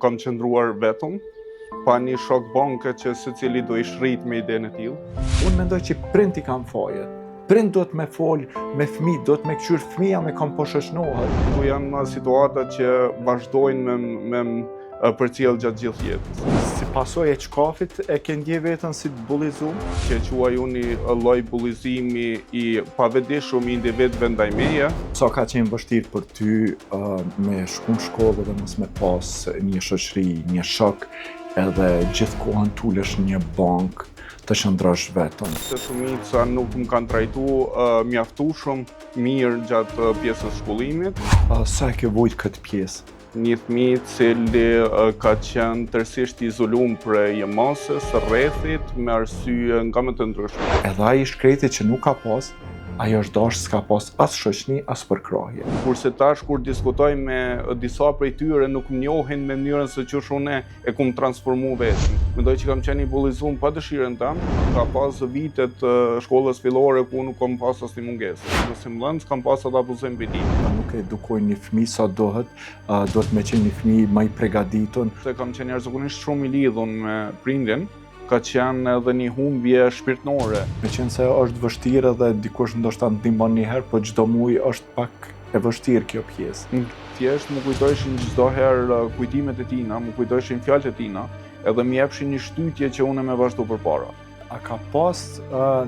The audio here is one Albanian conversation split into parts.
kam qëndruar vetëm, pa një shok banke që secili do i shrit me idenë e tillë. Unë mendoj që prind i kam faje. Prind do të me fol me fëmijë, do të me kqyr fëmija me kam po shoqënohet. Këtu janë situata që vazhdojnë me përcjell gjatë gjithë jetës. Si pasojë e çkafit e ke ndje veten si të bullizum? Që quaj unë lloj bullizimi i pavetdijshëm i individëve ndaj meje. Sa ka qenë vështirë për ty me shku në shkollë dhe mos me pas një shoqëri, një shok, edhe gjithkohën tulesh në një bankë të qëndrosh vetëm. Se shumica nuk më kanë trajtuar mjaftueshëm mirë gjatë pjesës shkollimit. Sa e ke vujt këtë pjesë? Një fëmijë cili ka qenë tërësisht i izoluar prej masës, rrethit, me arsye nga më të ndryshme. Edhe ai shkreti që nuk ka pas, ajo është dash s'ka pas as shoqni, as përkrahje. Kurse tash kur diskutoj me disa prej tyre nuk më njohin me mënyrën se çush unë e kum transformu veten. Mendoj që kam qenë i bullizuar pa dëshirën tam, ka pas vitet shkollës fillore ku nuk kam pas asnjë mungesë. Në semblance kam pas atë abuzim mbi tij. Nuk e edukoj një fëmijë sa duhet me qenë një fëmijë më i përgatitur. Se kam qenë jashtëzakonisht shumë i lidhur me prindin, ka qenë edhe një humbje shpirtërore. Me qenë se është vështirë dhe dikush ndoshta ndihmon një herë, po çdo muaj është pak e vështirë kjo pjesë. Thjesht më kujtojshin çdo herë kujtimet e tina, më kujtojshin fjalët e tina, edhe më jepshin një shtytje që unë më vazhdo përpara. A ka pas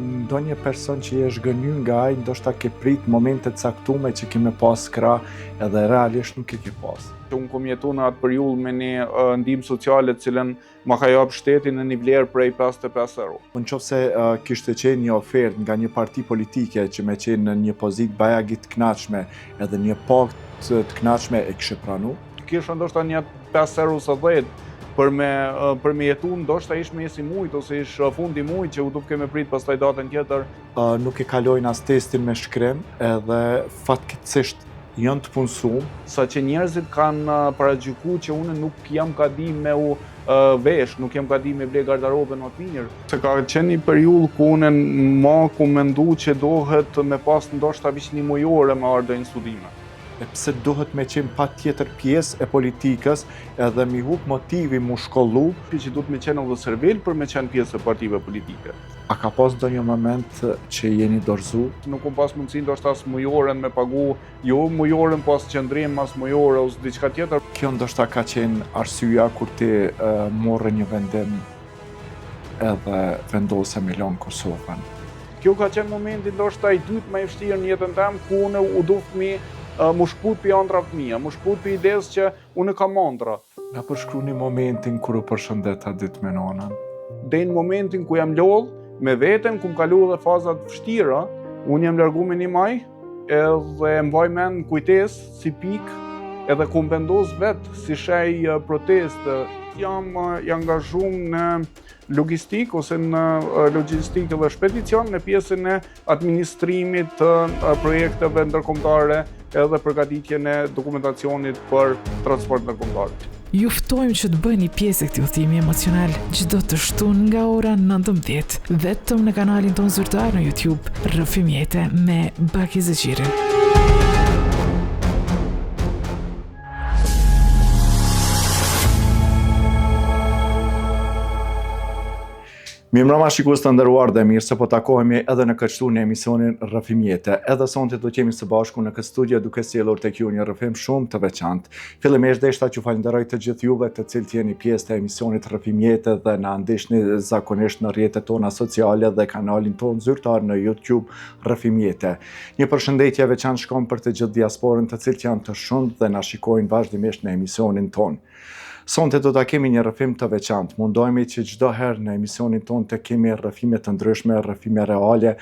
ndonjë person që je zgënjur nga ai, ndoshta ke prit momente të caktuara që ke me pas krah edhe realisht nuk e ke pas? Unë kom jetu në atë periudhë me një ndihmë sociale të cilën ma ka jap shteti në një vlerë prej 55 euro. Nëse kishte qenë një ofertë nga një parti politike që me qenë në një pozitë bajagi të kënaqshme edhe një pakt të kënaqshme, e kishe pranu? Kisha ndoshta një 5 euro sa 10 për me jetu, ndoshta ish mesi mujt ose ish fundi mujt që u duke me prit pastaj datën tjetër. Nuk e kalojnë as testin me shkrim edhe fatkeqësisht janë të punësuar. Saqë njerëzit kanë paragjykuar që unë nuk jam gati me u vesh, nuk jam gati me ble garderobën më të mirë. Se ka qenë një periudhë ku unë ku mendu që dohet me pas ndoshta veç një mujore me ardhur në studime. E pse duhet me qenë pa tjetër pjesë e politikës edhe mi hup motivi mu shkollu? Që duhet me qenë edhe servil për me qenë pjesë e partive politike. A ka pas ndonjë moment që jeni dorëzu? Nuk kom pas mundësi ndoshta as mujoren me pagu, jo mujoren pas qëndrim, as mujore ose diçka tjetër. Kjo ndoshta ka qenë arsyeja kur ti morre një vendim edhe vendose me lënë Kosovën. Kjo ka qenë momenti ndoshta i dytë më i vështirë në jetën tim ku unë u du fëmijë mu shkput për ëndra fëmija, mu shkput për idesë që unë kam ëndra. Na përshkruni momentin kur u përshëndeta ditë me nonën. Dej në momentin ku jam lodh me veten, ku më kalu edhe fazat vështira, unë jam largu me një maj, edhe mbaj men kujtesë si pikë, edhe ku më vendos vetë si shej protestë. Jam i angazhuar në logistik ose në logjistikë dhe shpedicion në pjesën e administrimit të projekteve ndërkombëtare edhe përgatitjen e dokumentacionit për transport ndërkombëtar. Ju ftojmë që të bëni pjesë e këtij udhëtimi emocional çdo të shtunë nga ora 19 vetëm në kanalin tonë zyrtar në YouTube Rrëfim Jete me Baki Zeqirin. Mirëmbrëma shikues të nderuar dhe mirë se po takohemi edhe në këtë shtunë në emisionin Rrëfim Jete. Edhe sonte do të jemi së bashku në këtë studio duke sjellur tek ju një rrëfim shumë të veçantë. Fillimisht deshta që falenderoj të gjithë juve të cilët jeni pjesë të emisionit Rrëfim Jete dhe na ndiqni zakonisht në rrjetet tona sociale dhe kanalin tonë zyrtar në YouTube Rrëfim Jete. Një përshëndetje e veçantë shkon për të gjithë diasporën të cilët janë të shumtë dhe na shikojnë vazhdimisht në emisionin tonë. Sonte do ta kemi një rrëfim të veçantë. Mundohemi që çdo herë në emisionin tonë të kemi rrëfime të ndryshme, rrëfime reale,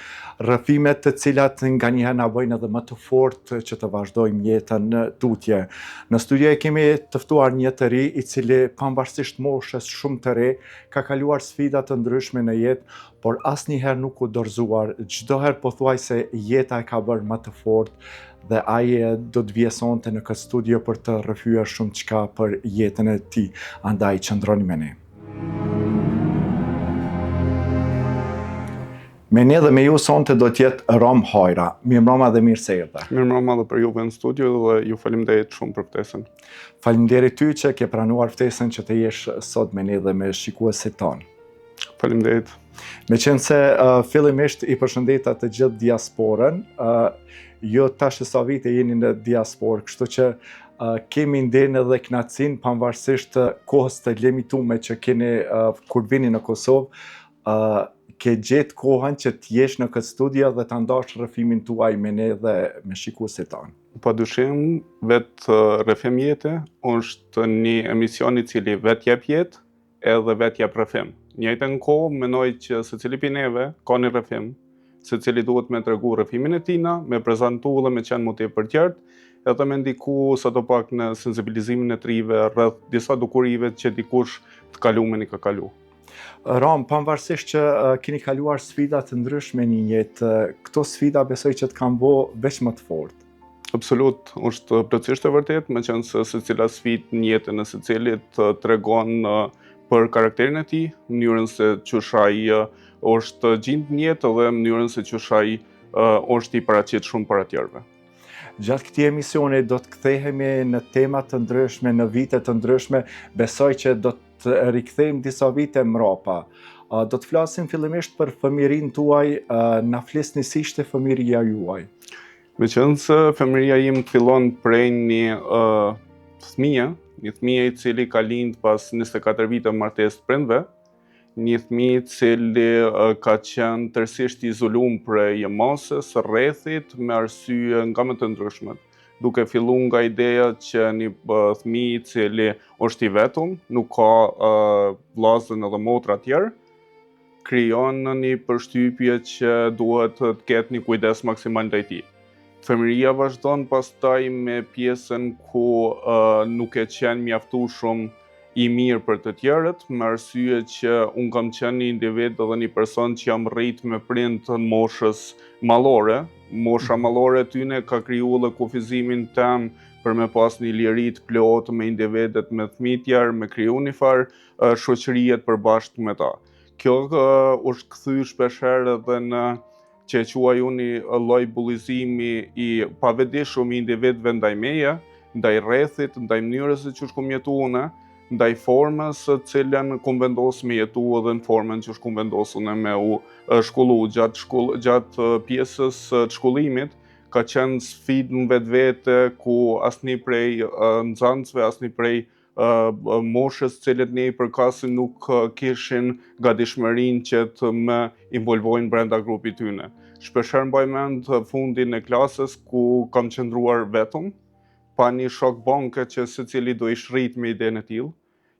rrëfime të cilat nganjëherë na bëjnë edhe më të fortë që të vazhdojmë jetën në tutje. Në studio e kemi të ftuar një të ri i cili pavarësisht moshës shumë të re ka kaluar sfida të ndryshme në jetë, por asnjëherë nuk u dorëzuar. Çdo herë pothuajse jeta e ka bërë më të fortë dhe ai do të vjesonte në këtë studio për të rrëfyer shumë çka për jetën e tij. Andaj qëndroni me ne. Me ne dhe me ju sonte do t'jetë Rom Hajra. Mirëmbrëma dhe mirë se erdhe. Mirëmbrëma dhe për juve në studio dhe ju faleminderit shumë për ftesën. Faleminderit ty që ke pranuar ftesën që të jesh sot me ne dhe me shikuesit tonë. Faleminderit. Me qenë se fillimisht i përshëndeta të gjithë diasporën, jo tash sa vite jeni në diasporë, kështu që kemi ndenë edhe kënaqësinë pavarësisht kohës të limituar që keni kur vini në Kosovë, ke gjetë kohën që t'jesh në këtë studio dhe ta ndash rrëfimin tuaj me ne dhe me shikuesit tanë. Padyshim, vetë Rrëfim Jete është një emision i cili vetë jep jetë edhe vetë jep rrëfim. Njëjtën kohë mendoj që secili prej neve ka një rrëfim, secili duhet me tregu rrëfimin e tina, me prezantu dhe me qenë motiv për tjertë, edhe me ndiku sadopak në sensibilizimin e trive rreth disa dukurive që dikush të kalumin i ka kalu. Ram, pavarësisht që keni kaluar sfida të ndryshme në jetë, këto sfida besoj që të kanë bërë veç më të fortë. Absolut, është plotësisht e vërtet, me qenë se secila sfidë në jetën e secilit tregon për karakterin e tij, mënyrën se çushai është gjindë në jetë dhe mënyrën se çushai është i paraqit shumë para tjerëve. Gjatë këtij emisioni do të kthehemi në tema të ndryshme, në vite të ndryshme, besoj që do të rikthejmë disa vite mrapa. Do të flasim fillimisht për fëmijërinë tuaj, na flisni si ishte fëmijëria juaj. Meqense fëmijëria im fillon prej një fëmijë i cili ka lind pas 24 vite martesë të prindve, një fëmijë i cili ka qenë tërësisht i izoluar prej mosës, rrethit, me arsye nga më të ndryshmet. Duke filluar nga ideja që një fëmijë i cili është i vetëm, nuk ka vllazën edhe motra tjerë, krijon një përshtypje që duhet të ketë një kujdes maksimal ndaj tij. Fëmijëria vazhdon pastaj me pjesën ku nuk e qenë mjaftueshëm i mirë për të tjerët, me arsye që unë kam qenë një individ edhe një person që jam rrit me prind të moshës mallore. Mosha mallore tyne ka kriju dhe kufizimin tem për me pas një liri të plotë me individet me fëmijë tjerë, me kriju një farë shoqërie të përbashkët me ta. Kjo është kthy shpeshherë edhe në që e quaj unë një lloj bullizimi i pavetëdijshëm i individëve ndaj meje, ndaj rrethit, ndaj mënyrës se çu shkum jetu une, ndaj formës së cilën kum vendos me jetu edhe në formën që shkum vendosur me u shkollu gjatë pjesës të shkollimit, ka qenë sfidë në vetvete ku asnjë prej nxënësve, asnjë prej moshës cilët ne i përkasin nuk kishin gatishmërinë që të më involvojnë brenda grupit tyne. Shpeshherë mbaj mend fundin e klasës ku kam qëndruar vetëm, pa një shok banke që secili do i shrit me idenë e tillë.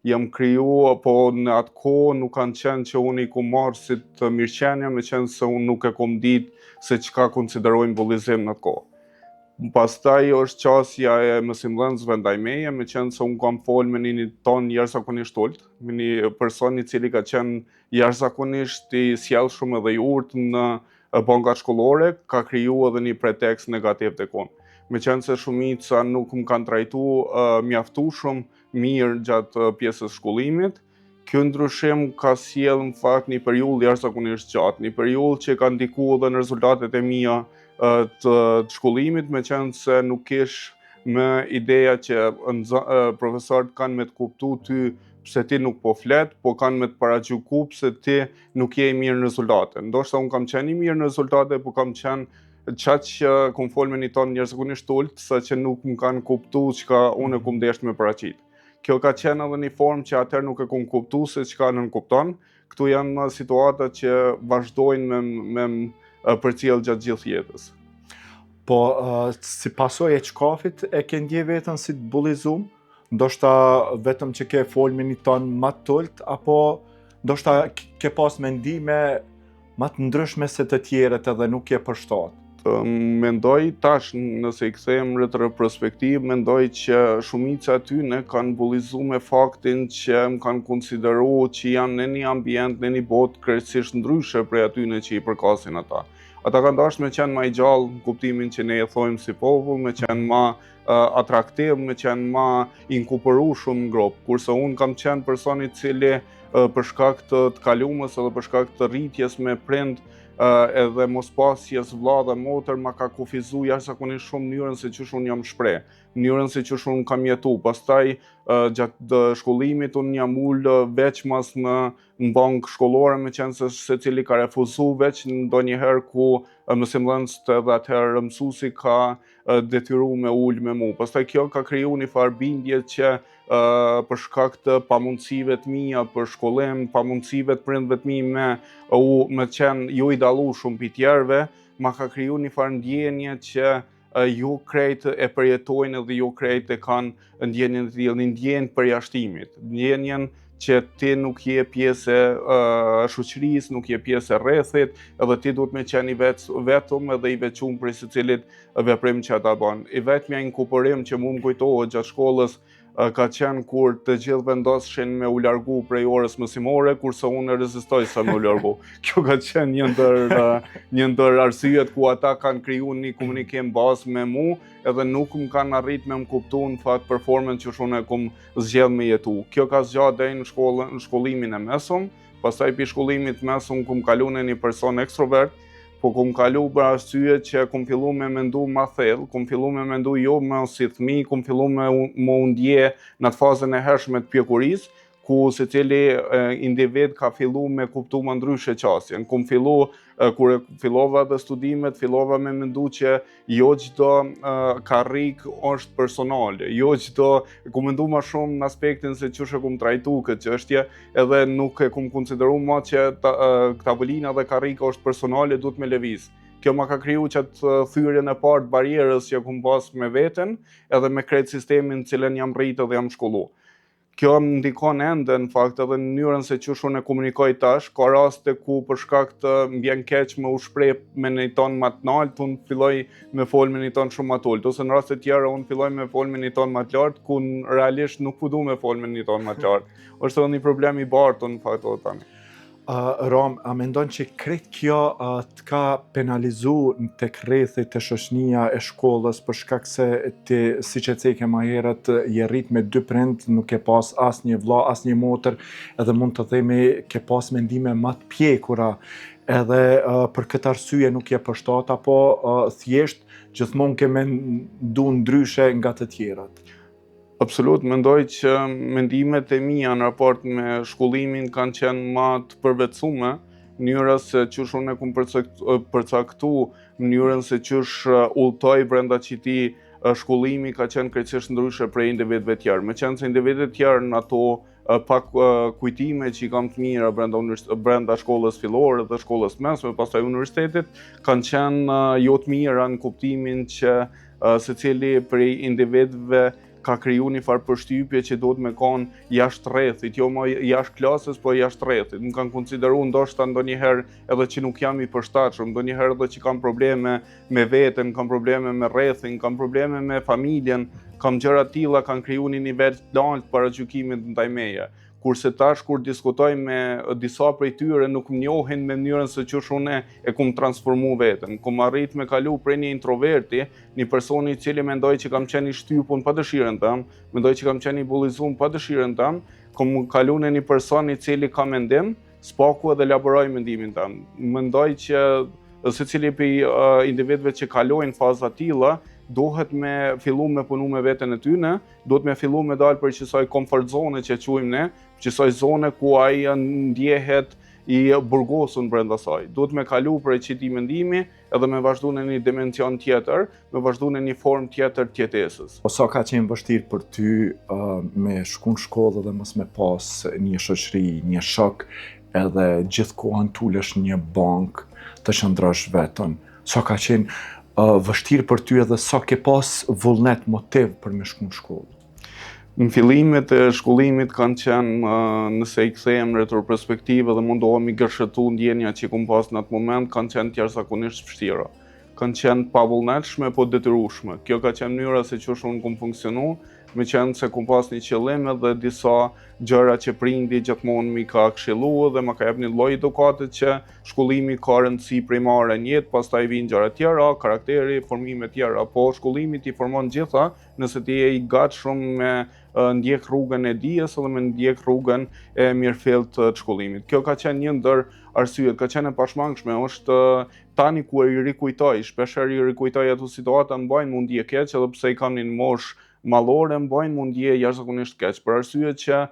Jam kriju, po në atë kohë nuk kanë qenë që unë i ku marrë si të mirëqenia, me qenë se unë nuk e kom ditë se çka konsiderojnë bullizim në atë kohë. Pastaj është qasja e mësimdhënësve ndaj meje, me qenë se unë kam folë me një ton jashtëzakonisht ulët, me një person i cili ka qenë jashtëzakonisht i sjellshëm edhe i urtë në bankat shkollore, ka kriju edhe një pretekst negativ tek unë. Me qenë se shumica nuk më kanë trajtu mjaftueshëm mirë gjatë pjesës shkollimit, ky ndryshim ka sjellë në fakt një periudhë jashtëzakonisht gjatë, një periudhë që ka ndikuar edhe në rezultatet e mia të shkollimit, me qenë se nuk kish me ideja që profesorët kanë me të kuptu ty pse ti nuk po flet, po kanë me të paragjyku pse ti nuk je i mirë në rezultate. Ndoshta unë kam qenë i mirë në rezultate, po kam qenë qaq që kom fol me një ton njerëzakonisht ulët, sa që nuk më kanë kuptu çka unë kom desht me paraqit. Kjo ka qenë edhe një formë që atëherë nuk e kom kuptu se çka nën kupton. Këtu janë situata që vazhdojnë me përcjell gjatë gjithë jetës. Po, si pasojë e çkafit e ke ndje veten si të bullizum? Ndoshta vetëm që ke fol me një ton më të ulët, apo ndoshta ke pas mendime më të ndryshme se të tjerët edhe nuk je përshtat? Mendoj tash, nëse i kthehem retrospektiv, mendoj që shumica tyne kanë bullizu me faktin që më kanë konsideru që janë në një ambient, në një botë krejtësisht ndryshe prej atyne që i përkasin ata. Ata kanë dashur me qenë më i gjallë në kuptimin që ne e thojmë si popull, me qenë më atraktiv, me qenë më inkupërueshëm në grup, kurse unë kam qenë personi i cili për shkak të kalumës edhe për shkak të rritjes me prind edhe mos pasjes vëlla dhe motër ma ka kufizu jashtëzakonisht shumë mënyrën se çysh unë jam shpreh, mënyrën se çysh unë kam jetu. Pastaj gjatë shkollimit unë jam ul veç mas në bankë shkollore, me qenë se secili ka refuzu veç ndonjëherë ku mësimdhënësit edhe atëherë mësuesi ka detyru me ul me mu. Pastaj kjo ka kriju një farë bindje që për shkak të pamundësive të mia për shkollim, pamundësive të prindve të mi me qenë ju i dallueshëm mbi tjerëve, ma ka kriju një farë ndjenje që ju krejt e përjetojnë edhe ju krejt e kanë ndjenjen e tillë, një ndjenjë përjashtimit, ndjenjen që ti nuk je pjesë e shoqërisë, nuk je pjesë e rrethit, edhe ti duhet me qenë i vetëm edhe i veçuar për secilit veprim që ata bën. I vetmja inkuporim që mu më kujtohet gjatë shkollës ka qenë kur të gjithë vendoseshin me u largu prej orës mësimore, kurse unë rezistoj sa me u largu. Kjo ka qenë një ndër arsyet ku ata kanë kriju një komunikim bazë me mu, edhe nuk më kanë arrit me më kuptu në fakt performën që unë e kum zgjedh me jetu. Kjo ka zgjatë deri në shkollimin e mesëm, pastaj pi shkollimit mesëm kum kalu në një person ekstrovert, po kum kalu për arsye që kum fillu me mendu ma thellë, kum fillu me mendu jo me si fëmijë, kum fillu me u ndje në atë fazën e hershme të pjekurisë, ku secili individ ka fillu me kuptu më ndryshe qasjen. Kum fillu, kur fillova dhe studimet, fillova me mendu që jo çdo karrik është personale, jo çdo, kum mendu ma shumë në aspektin se çysh e kum trajtu këtë çështje, edhe nuk e kum konsideru ma që tavolina dhe karrika është personale, duhet me lëviz. Kjo ma ka kriju qatë thyrjen e partë barierës që kum pas me veten, edhe me krejt sistemin cilën jam rritë dhe jam shkollu. Kjo më ndikon ende në fakt edhe në mënyrën se çysh unë e komunikoj tash, ka raste ku për shkak të më vjen keq me u shpreh me një ton më të lartë, unë filloj me fol me një ton shumë më të ulët, ose në raste tjera unë filloj me fol me një ton më të lartë, ku realisht nuk po du me fol me një ton më të lartë. Është edhe një problem i bartë në fakt edhe tani. Rom, a mendon që krejt kjo të ka penalizu tek rrethi të shoqënia e shkollës për shkak se ti, siç e theke më herët, je rrit me 2 prind, nuk ke pas asnjë vëlla, asnjë motër, edhe mund të themi ke pas mendime më të pjekura, edhe për këtë arsye nuk je përshtat, apo thjesht gjithmonë ke mendu ndryshe nga të tjerat? Absolut, mendoj që mendimet e mia në raport me shkollimin kanë qenë më të përvetësume, mënyra se çysh unë e kum përcaktu, mënyrën se çysh udhtoj brenda qiti shkollimi ka qenë krejtësisht ndryshe prej individëve tjerë. Me qenë se individët tjerë në ato pak kujtime që i kam të mira brenda shkollës fillore dhe shkollës mesme, pastaj universitetit, kanë qenë jo të mira në kuptimin që secili prej individëve ka kriju një farë përshtypje që do të me konë jashtë rrethit, jo më jashtë klasës, po jashtë rrethit. Më kanë konsideru ndoshta ndonjëherë edhe që nuk jam i përshtatshëm, ndonjëherë edhe që kam probleme me veten, kam probleme me rrethin, kam probleme me familjen, kam gjëra tilla kanë kriju një nivel të lartë paragjykimit ndaj meje. Kurse tash kur diskutoj me disa prej tyre nuk më njohin me mënyrën se çysh unë e kum transformu veten. Kum arrit me kalu prej një introverti, një personi i cili mendoj që kam qenë i shtypun pa dëshirën tëm, mendoj që kam qenë i bullizum pa dëshirën tëm, kum kalu në një person i cili ka mendim, spaku edhe elaboroj mendimin tëm. Mendoj që secili prej individëve që kalojnë faza tilla duhet me fillu me punu me veten e tyne, duhet me fillu me dalë për qësaj comfort zone që quajmë ne, qësaj zone ku ai ndjehet i burgosun brenda saj. Duhet me kalu për qiti mendimi edhe me vazhdu në një dimension tjetër, me vazhdu në një form tjetër tjetesës. O sa ka qenë vështirë për ty me shku në shkollë dhe mos me pas një shoqëri, një shok, edhe gjithkohën tulesh një bankë të qëndrosh vetën. Sa ka qenë vështirë për ty edhe sa ke pas vullnet, motiv për me shku në shkollë? Në fillimet e shkollimit kanë qenë, nëse i kthehem në retroperspektivë dhe mundohemi gërshëtu ndjenja që kum pas në atë moment, kanë qenë të jashtëzakonisht vështira. Kanë qenë pavullnetshme, po detyrueshme. Kjo ka qenë mënyra se çysh unë kum funksionu, me qenë se kum pas një qëllim edhe disa gjëra që prindi gjithmonë mi ka këshilluar dhe ma ka jep një lloj edukate që shkollimi ka rëndësi primare në jetë, pastaj vijnë gjëra tjera, karakteri, formime tjera, po shkollimi ti formon gjitha nëse ti je i gatshëm me ndjek rrugën e dijes edhe me ndjek rrugën e mirëfillt të shkollimit. Kjo ka qenë një ndër arsyet, ka qenë e pashmangshme, është tani ku i rikujtoj, shpeshherë i rikujtoj ato situata mbajnë mundi e keq, edhe pse i kam një moshë mallore mbajnë mundje jashtëzakonisht keq, për arsye që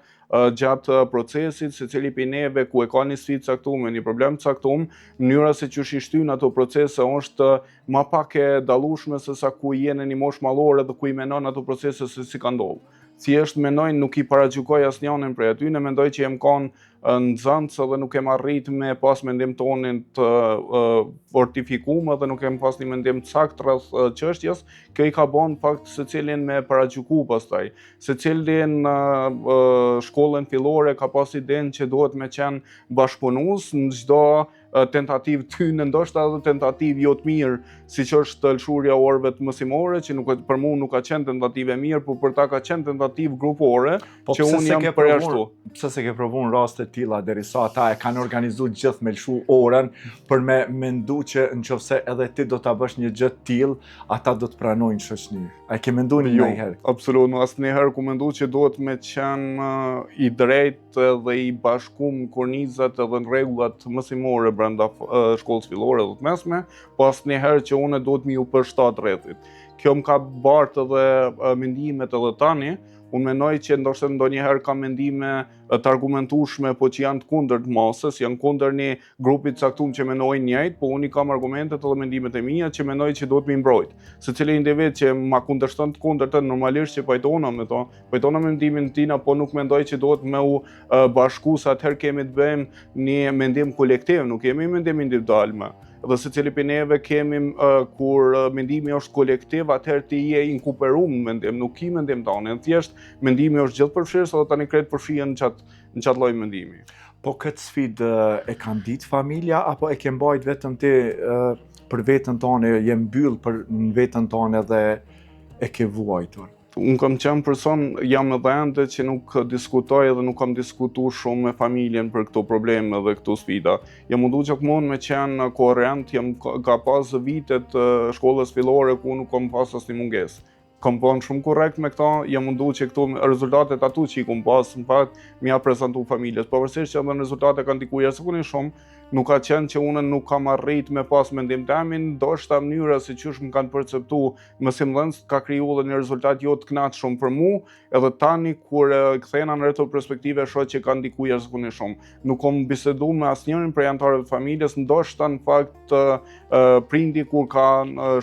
gjatë procesit secili prej neve ku e ka një sfidë caktuar, një problem caktuar, mënyra se çu shtyn ato procese është më pak e dallueshme se sa ku je në një moshë mallore dhe ku i menon ato procese se si ka ndodhur. Thjesht mendoj nuk i paragjykoj asnjënin prej aty, ne mendoj që jem kanë nxënës dhe nuk kem arrit me pas mendim tonin të fortifikuar dhe nuk kem pas një mendim sakt rreth çështjes, kjo i ka bën fakt secilin me paragjyku pastaj. Secilin shkollën fillore ka pas idenë që duhet me qenë bashkëpunues në çdo tentativë tyne, ndoshta edhe tentativë jo të mirë, siç është lëshurja orëve të mësimore, që për mua nuk ka qenë tentativë e mirë, por për ta ka qenë tentativë grupore, që unë jam përjashtu. Pse se ke provu në raste të tilla derisa ata e kanë organizuar gjithë me lëshu orën për me mendu që nëse edhe ti do ta bësh një gjë të tillë, ata do të pranojnë shoqëni. A ke menduar ndonjëherë? Absolut, asnjëherë ku mendoj që duhet me qenë i drejtë dhe i bashkuar kornizat edhe në rregullat mësimore brenda shkollës fillore dhe të mesme, po asnjëherë që unë duhet mi u përshtat rrethit. Kjo më ka bartë edhe mendimet edhe tani. Unë mendoj që ndoshta ndonjëherë kam mendime të argumentueshme, po që janë të kundërt masës, janë kundër një grupi të caktuar që mendojnë njëjtë, po unë kam argumentet edhe mendimet e mia që mendoj që duhet mi mbrojt. Secili individ që ma kundërshton të kundërtën, normalisht që pajtona me to, pajtona me mendimin tina, po nuk mendoj që duhet me u bashku sa atëherë kemi të bëjmë një mendim kolektiv, nuk kemi mendim individual më. Dhe secili prej neve kemi kur mendimi është kolektiv, atëherë ti je inkuperuar në mendim, nuk ki mendim tonë. Thjesht mendimi është gjithëpërfshirës edhe tani krejt përfshihen në çat lloj mendimi. Po këtë sfidë e kanë ditë familja apo e ke mbajt vetëm ti për veten tonë, je mbyll për veten tonë dhe e ke vuajtur? Unë kam qenë person, jam edhe ende që nuk diskutoj dhe nuk kam diskutuar shumë me familjen për këto probleme dhe këto sfida. Jam mundu gjithmonë me qenë koherent, ka pas vitet shkollës fillore ku nuk kam pas asnjë mungesë. Kam qenë shumë korrekt me këta, jam mundu që këto rezultatet atu që i kam pas, në fakt, m'ja prezantu familjes. Pavarësisht që edhe rezultatet kanë ndikuar jashtëzakonisht shumë, nuk ka qenë që unë nuk kam arrit me pas mendim të amin, ndoshta mënyra se qysh më kanë perceptu mësimdhënësit ka kriju edhe një rezultat jo të kënaqshëm për mua, edhe tani kur kthehena në retroperspektive shoh që kanë ndikuar jashtëzakonisht shumë. Nuk kam biseduar me asnjërin prej anëtarëve të familjes, ndoshta në fakt prindi kur ka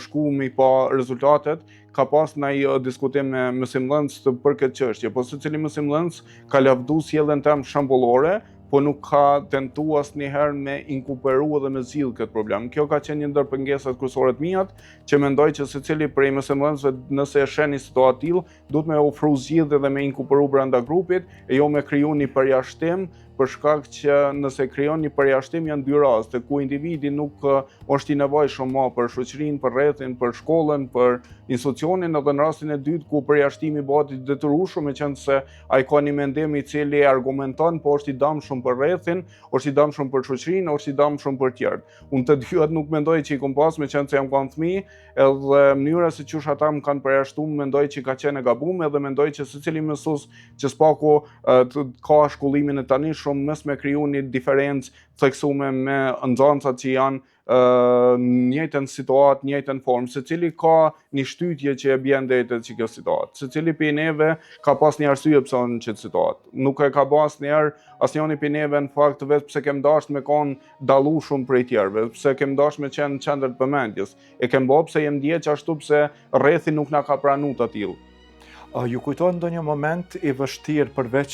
shku mi pa rezultatet, ka pas ndaj diskutim me mësimdhënës për këtë çështje, po secili mësimdhënës ka lavdu sjelljen tëm shembullore, po nuk ka tentu asnjëherë me inkuperu dhe me zgjidh këtë problem. Kjo ka qenë një ndër pengesat kryesore të mia, që mendoj që secili prej mësimdhënësve nëse e sheh një situatë tillë, duhet me ofru zgjidhje dhe me inkuperu brenda grupit, e jo me kriju një përjashtim, për shkak që nëse krijon një përjashtim janë dy raste ku individi nuk është i nevojshëm më për shoqërinë, për rrethin, për shkollën, për institucionin, edhe në rastin e dytë ku përjashtimi bëhet i detyrueshëm, meqenëse se ai ka një mendim i cili argumenton, po është i dëmshëm për rrethin, është i dëmshëm për shoqërinë, është i dëmshëm për tjerët. Unë të dyat nuk mendoj që i kam pas, meqenëse jam kanë fëmijë, edhe mënyra se çush ata më kanë përjashtuar, mendoj që ka qenë e gabuar, edhe mendoj që secili mësues që s'paku ka shkollimin e tani shumë mes me kriju një diferencë theksume me nxënësat që janë njëjtën situatë, njëjtën formë, secili ka një shtytje që e bën drejtë që kjo situatë. Secili prej neve ka pas një arsye pse në çet situatë. Nuk e ka bën asnjëri prej neve në fakt vetëm pse kem dashur me kon dallueshëm prej tjerëve, pse kem dashur me qenë në qendër të vëmendjes. E kem bë pse jem ndjeq ashtu pse rrethi nuk na ka pranuar të tillë. Ju kujton ndonjë moment i vështirë përveç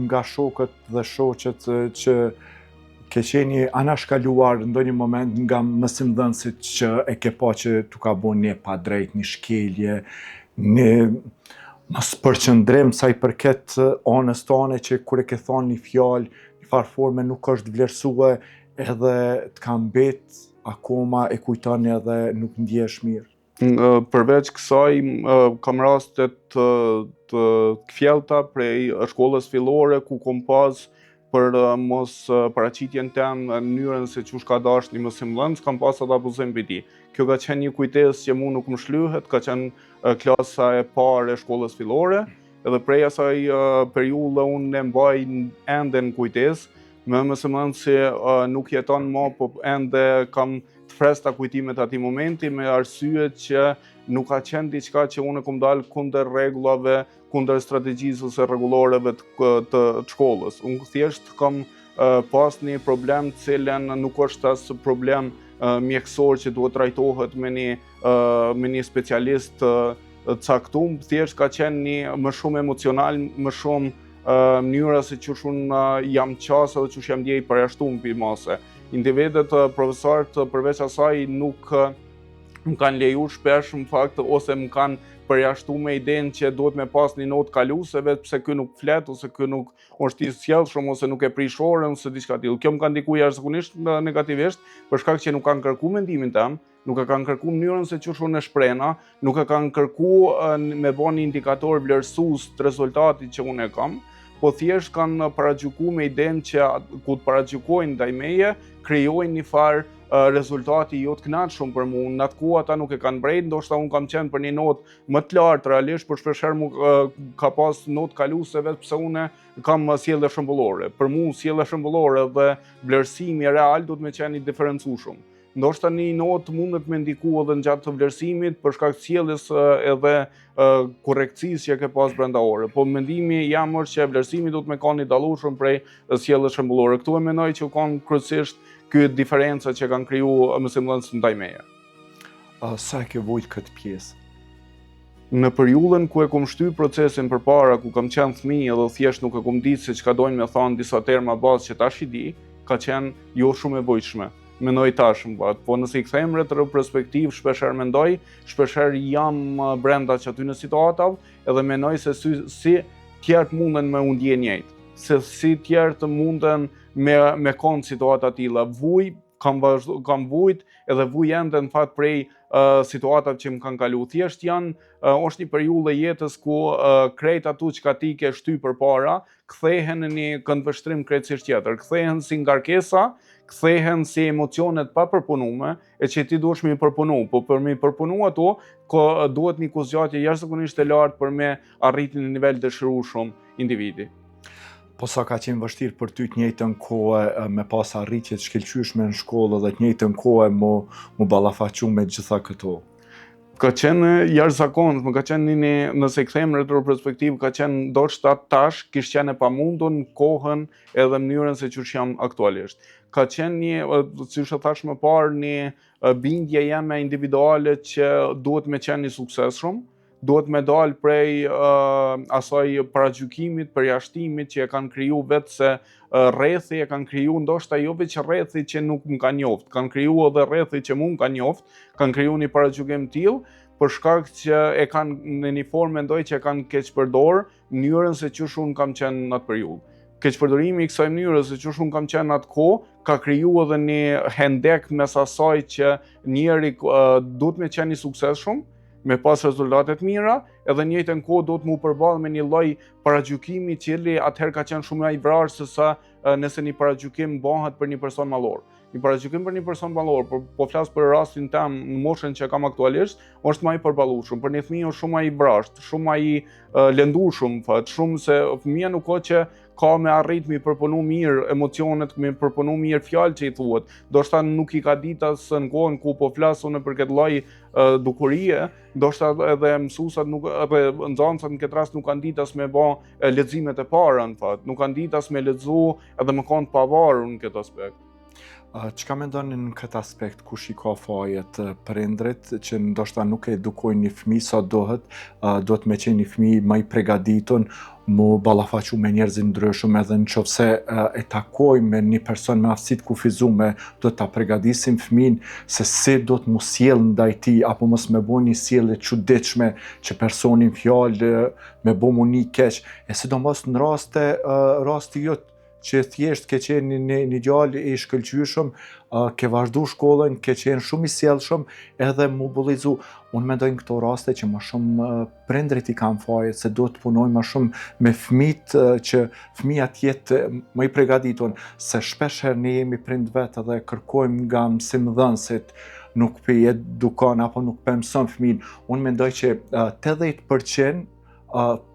nga shokët dhe shoqet që ke qeni anashkaluar ndonjë moment nga mësimdhënësit që e ke pa që tu ka bën një padrejt, një shkelje, një mos përqëndrim sa i përket anës tone që kur e ke thonë një fjalë, një farë forme nuk është vlerësue edhe të ka mbet akoma e kujton edhe nuk ndjesh mirë. Përveç kësaj, kam rastet të kfjellta prej shkollës fillore ku kom pas për mos paraqitjen tem në mënyrën se çush ka dashur një mësimdhënës, kam pas atë abuzim mbi ti. Kjo ka qenë një kujtesë që mu nuk më shlyhet, ka qenë klasa e parë e shkollës fillore, edhe prej asaj periudhe unë e mbaj ende në kujtesë, me mësimdhënës që nuk jeton më, po ende kam të freskëta kujtimet atij momenti, me arsye që nuk ka qenë diçka që unë kom dalë kundër rregullave, kundër strategjisë ose rregulloreve të shkollës. Unë thjesht kam pas një problem të cilën nuk është as problem mjekësor që duhet trajtohet me një specialist caktuar, thjesht ka qenë më shumë emocional, më shumë mënyra se çush unë jam qasë dhe çush jam ndjej përjashtuar mbi mase. Individët, profesorët përveç asaj nuk më kanë leju shpesh në fakt ose më kanë përjashtuar me idenë që duhet me pas një notë kaluese vetë pse ky nuk flet ose ky nuk është i sjellshëm ose nuk e prish orën ose diçka tillë. Kjo më ka ndikuar jashtëzakonisht negativisht për shkak që nuk kanë kërkuar mendimin tim, nuk e kanë kërkuar mënyrën se çush unë e shprehna, nuk e kanë kërkuar me bën një indikator vlerësues të rezultatit që unë e kam, po thjesht kanë paragjykuar me idenë që ku të paragjykojnë ndaj meje, krijojnë një farë rezultati jo të kënaqshëm për mua. Në atë kohë ata nuk e kanë brejt, ndoshta unë kam qenë për një notë më të lartë realisht, por shpeshherë mu ka pas notë kaluese vetë pse unë kam sjellje shembullore. Për mua sjellja shembullore dhe vlerësimi real duhet me qenë i diferencueshëm. Ndoshta një notë mundet me ndikua edhe gjatë të vlerësimit për shkak të sjelljes edhe korrekcisë që ke pas brenda ore. Po mendimi jam është që vlerësimi duhet me kanë i dallueshëm prej sjelljes shembullore. Këtu e mendoj që kanë kryesisht ky diferenca që kanë kriju mësimdhënësit ndaj meje. Sa e ke vujt këtë pjesë? Në periudhën ku e kom shty procesin përpara, ku kam qenë fëmijë edhe thjesht nuk e kom ditë se çka dojnë me thonë disa terma bazë që tash i di, ka qenë jo shumë e vojtshme. Mendoj tash po nëse i kthejmë retrospektiv, shpeshherë mendoj, shpeshherë jam brenda aty në situatave, edhe mendoj se si tjerët munden me u ndje njëjtë, se si tjerët munden me kon situata tilla. Vuj, kam vujt edhe vuj ende në fakt prej situatave që më kanë kalu. Thjesht është një periudhë e jetës ku krejt ato që ti ke shty përpara, kthehen në një këndvështrim krejtësisht tjetër, kthehen si ngarkesa, kthehen si emocionet pa përpunume, e që ti duhesh me i përpunu, po për me i përpunu ato, duhet një kusgjatje jashtëzakonisht e lartë për me arritin në nivel dëshirueshëm individi. Po sa ka qenë vështirë për ty të njëjtën kohë me pas arritje të shkëlqyeshme në shkollë dhe të njëjtën kohë mu ballafaqu me gjitha këto? Ka qenë jashtëzakonisht, më ka qenë nëse i kthejmë retrospektiv, ka qenë ndoshta tash kish qenë e pamundur në kohën edhe mënyrën se çush jam aktualisht. Ka qenë siç e thash më parë, një bindje jeme individuale që duhet me qenë i suksesshëm, duhet me dalë prej asaj paragjykimit, përjashtimit që e kanë kriju vetë se rrethi e kanë kriju, ndoshta jo veç rrethi që nuk më kanë njoft, kanë kriju edhe rrethi që mu më kanë njoft, kanë kriju një paragjykim tillë, për shkak që e kanë në një formë mendoj që e kanë keq përdor mënyrën se çush unë kam qenë në atë periudhë. Keqpërdorimi i kësaj mënyre se çush unë kam qenë atë kohë, ka kriju edhe një hendek mes asaj që njeri duhet me qenë i suksesshëm, me pas rezultate të mira, edhe në njëjtën kohë do të mu përballë me një lloj paragjykimi i cili atëherë ka qenë shumë më i vrarë se sa nëse një paragjykim bëhet për një person mallor. Një paragjykim për një person mallor, po flas për rastin tim në moshën që kam aktualisht, është më i përballueshëm. Për një fëmijë është shumë më i vrasht, shumë më i lëndueshëm, shumë se fëmia nuk ka që ka me arrit me përpunu mirë emocionet, me përpunu mirë fjalë që i thuhet. Ndoshta nuk i ka ditë as në kohën ku po flas unë për këtë lloj dukurie, ndoshta edhe mësuesat edhe nxënësat në këtë rast nuk kanë ditë as me bë leximet e para në fakt, nuk kanë ditë as me lexu edhe më kanë të pavarur në këtë aspekt. Çka mendoni në këtë aspekt, kush i ka fajet prindrit që ndoshta nuk e edukojnë një fëmijë sa duhet me qenë një fëmijë më i përgatitur, mu ballafaqu me njerëz ndryshëm, edhe nëse e takojmë me një person me aftësi të kufizuar, do ta përgatisim fëmin se si do të mos sjell ndaj tij, apo mos me bëni një sjellje të çuditshme që personin fjalë me bëmu një keq, e sidomos në rasti që thjesht ke qenë një djalë i shkëlqyeshëm, ke vazhdu shkollën, ke qenë shumë i sjellshëm edhe mu bullizu. Unë mendoj në këto raste që më shumë prindrit i kanë faje, se do të punojnë më shumë me fëmijët që fëmija tjetë më i përgatitur, se shpesh herë ne jemi prind vetë dhe kërkojmë nga mësimdhënësit, nuk pe edukon apo nuk pe mëson fëmijën. Unë mendoj që 80%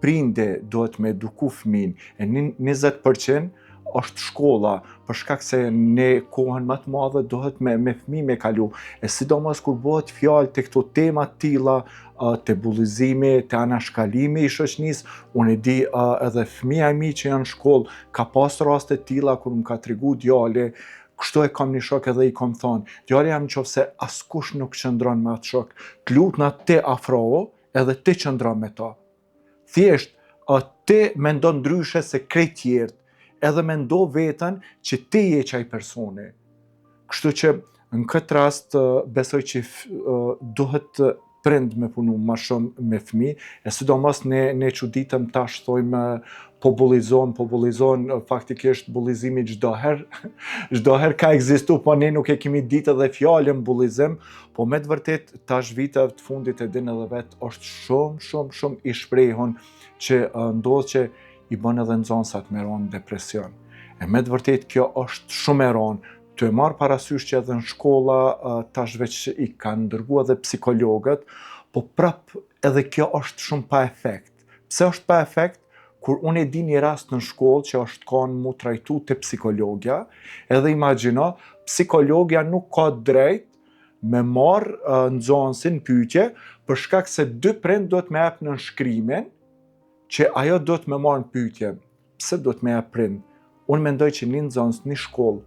prinde duhet me eduku fëmijën, e 20% është shkolla, për shkak se ne kohën më të madhe duhet me fëmijë me kalu. E sidomos kur bëhet fjalë të këto tema të tilla, të bullizimi, të anashkalimi i shoqënisë, unë e di edhe fëmija e mi që janë në shkollë ka pas raste të tilla kur më ka tregu djali. Kështu e kam një shok edhe i kam thonë, djali jam nëse askush nuk qëndron me atë shok, të lutna ti afroho edhe ti qëndron me ta. Thjesht, ti mendon ndryshe se krejt tjerët, edhe mendo veten që ti je qaj personi. Kështu që në këtë rast besoj që duhet prind me punu ma shumë me fëmijë, e sidomos ne çuditëm tash thojmë po bullizon, faktikisht bullizimi çdo herë ka ekzistu, po ne nuk e kemi ditë edhe fjalën bullizim, po me të vërtet tash viteve të fundit e din edhe vet është shumë i shprehun që ndodh që i bën edhe nxënësat me ron depresion. E me të vërtet kjo është shumë e ron. Të e marr parasysh që edhe në shkolla tash veç i kanë dërguar edhe psikologët, po prap edhe kjo është shumë pa efekt. Pse është pa efekt? Kur unë e di një rast në shkollë që është kanë mu trajtu të psikologja, edhe imagjino, psikologja nuk ka drejt me marrë nxënësin pyetje për shkak se 2 prind do të më jap në shkrimin që ajo do të më marrë në pyetje. Pse do të më jap prind? Unë mendoj që një nxënës në shkollë,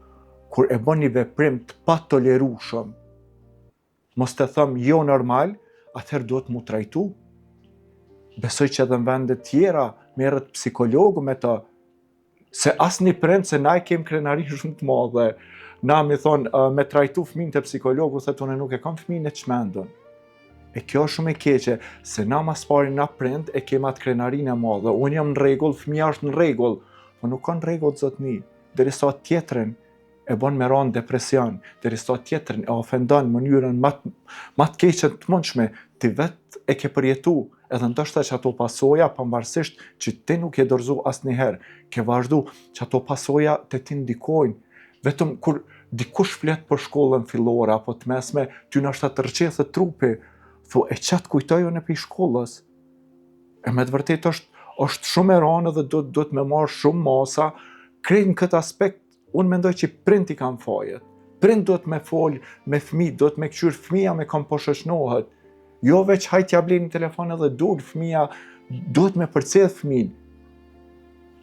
kur e bën një veprim të patolerueshëm, mos të thëmë jo normal, atëherë do të mu trajtu. Besoj që edhe në vendet tjera merret psikologu me ta, se asnjë prind, se na i kem krenari shumë të madhe. Na mi thonë me trajtu fëmijën te psikologu, se tonë nuk e kam fëmijën e çmendur. E kjo është shumë e keqe, se na mas pari na prind e kem atë krenarinë e madhe. Unë jam në rregull, fëmija është në rregull, po nuk ka në rregull zotni. Derisa tjetrin e bën me ran depresion, derisa tjetrin e ofendon në mënyrën më të keqe të mundshme, ti vetë e ke përjetu, edhe ndoshta që ato pasoja, pavarësisht që ti nuk e dorëzu asnjëherë, ke vazhdu që ato pasoja të ti ndikojnë. Vetëm kur dikush flet për shkollën fillore apo të mesme, ty ndoshta të rrëqethet trupi, thu e çat kujtoju në për shkollës. E me të vërtet është shumë e rëndë dhe do të më marrë shumë masa. Krejt në këtë aspekt, unë mendoj që prind i kanë fajet. Prind do të me folë me fëmijë, do të me këqyr fëmija me kam po shoqënohet. Jo veç hajt ja blej një telefon edhe dur fëmija, do të me përcjell fëmijën.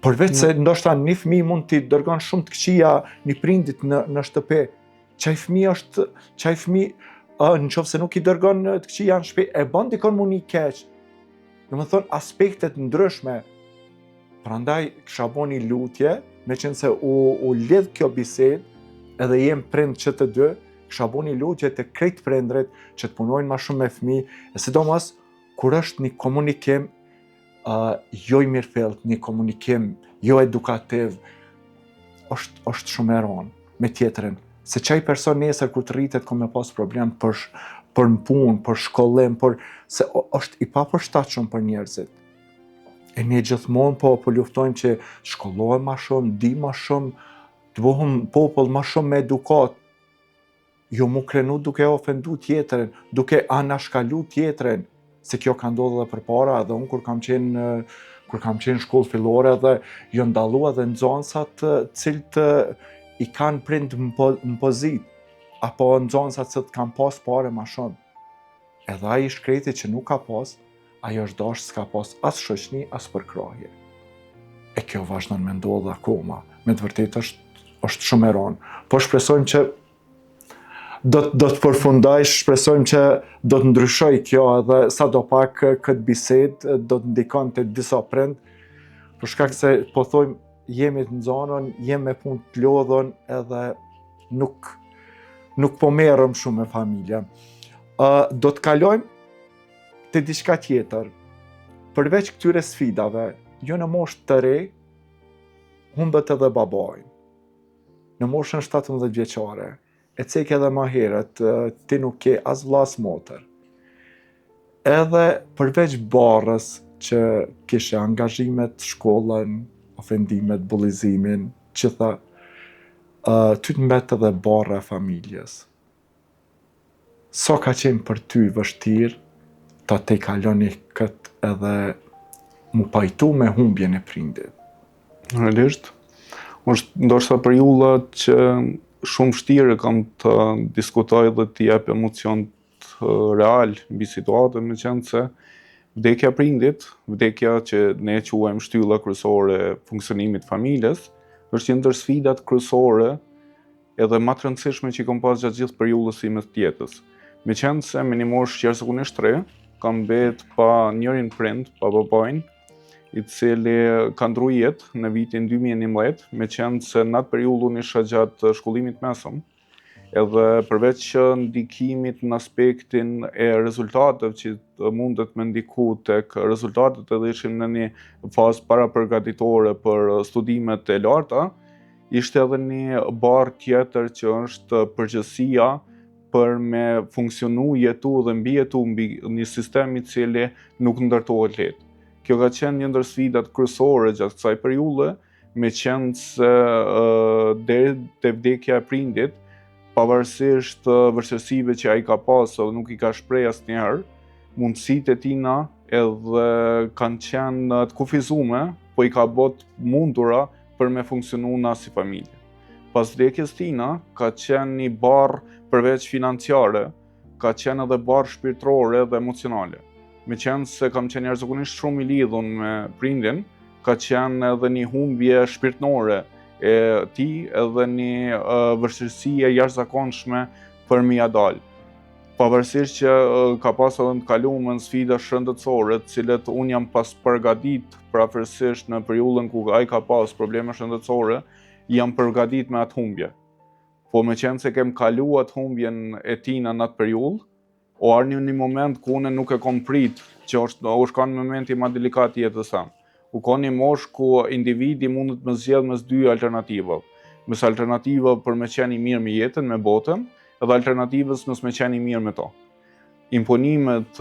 Përveç se ndoshta një fëmijë mund t'i dërgon shumë të këqija një prindit në shtëpi. Çaj fëmijë nëse nuk i dërgon të këqija në shtëpi, e bën dikon mu një keq. Domethënë aspektet ndryshme. Prandaj kisha bën një lutje, meqense u lidh kjo bisedë, edhe jem prind që të dy, kisha bën një lutje të krejt prindrit që të punojnë më shumë me fëmijë, e sidomos kur është një komunikim jo i mirëfillt, një komunikim jo edukativ, është shumë e rëndë me tjetrin. Se qaj person nesër kur të rritet ka me pas problem për në punë, për shkollim, se është i papërshtatshëm për njerëzit. E ne gjithmonë po luftojmë që shkollohem më shumë, di më shumë, të bëhem popull më shumë me edukat. Jo mu krenu duke ofendu tjetrin, duke anashkalu tjetrin, se kjo ka ndodhur edhe përpara, edhe unë kur kam qenë shkollë fillore dhe jo ndalu edhe nxënësat cilët i kanë prind në pozit, apo nxënësat që të kanë pas pare ma shumë. Edhe ai shkreti që nuk ka pas, ajo është dash s'ka pas as shoqni, as përkrahje. E kjo vazhdon me ndodhë akoma. Me të vërtet është shumë e rëndë. Po shpresojmë që do të përfundoj, shpresojmë që do të ndryshoj kjo edhe sa do pak këtë bisedë do të ndikon të disa prind, për shkak se po thojmë jemi të nxanën, jemi me punë të lodhën edhe nuk po merrem shumë me familja. Do të kalojmë te diçka tjetër. Përveç këtyre sfidave, jo në moshë të re, humbet edhe babajin. Në moshën 17 vjeçare, e cek edhe ma herët, ti nuk ke as vlas motër. Edhe përveç barës që kishe angazhimet, shkollën, ofendimet, bullizimin, që tha, ty të mbet edhe barë e familjes. Sa ka qenë për ty vështirë, ta te kaloni këtë edhe mu pajtu me humbjen e prindit? Realisht, është ndoshta periudha që shumë vështirë kam të diskutoj dhe të jep emocion real mbi situatën, meqense se vdekja prindit, vdekja që ne quajmë shtylla kryesore e funksionimit familjes, është një ndër sfidat kryesore edhe më të rëndësishme që i kam pas gjatë gjithë periudhës sime të jetës. Meqense me një moshë jashtëzakonisht të re, kam mbet pa njërin prind, pa babajin, i cili ka ndru jetë në vitin 2011, meqense në atë periudhë unë isha gjatë shkollimit mesëm, edhe përveç ndikimit në aspektin e rezultateve që mundet me ndiku tek rezultatet, edhe ishim në një fazë parapërgatitore për studimet e larta, ishte edhe një barë tjetër që është përgjësia për me funksionu, jetu dhe mbijetu mbi një sistem i cili nuk ndërtohet lehtë. Kjo ka qenë një ndër sfidat kryesore gjatë kësaj periudhe, meqense se deri te vdekja e prindit, pavarësisht vështirësive që ai ka pasur dhe nuk i ka shpreh asnjëherë, mundësitë e tina edhe kanë qenë të kufizuara, po i ka bot mundura për me funksionu si familje. Pas vdekjes tina, ka qenë një barë përveç financiare, ka qenë edhe barë shpirtërore dhe emocionale. Meqense se kam qenë jashtëzakonisht shumë i lidhur me prindin, ka qenë edhe një humbje shpirtërore e tij, edhe një vështirësi e jashtëzakonshme për mi ia dalë. Pavarësisht që ka pas edhe të kaluar në sfida shëndetësore, të cilat unë jam pas përgatit prafërsisht në periudhën ku ai ka pas probleme shëndetësore, jam përgatit me atë humbje. Po meqense kem kaluar atë humbjen e tina në atë periudhë, o arë një moment ku unë nuk e kom prit, që është ka në momenti ma delikat jetës sam. U ka një mosh ku individi mundet me zgjedh mes dy alternativa. Mes alternativa për me qenë i mirë me jetën, me botën, edhe alternativës mes me qenë i mirë me to. Imponimet,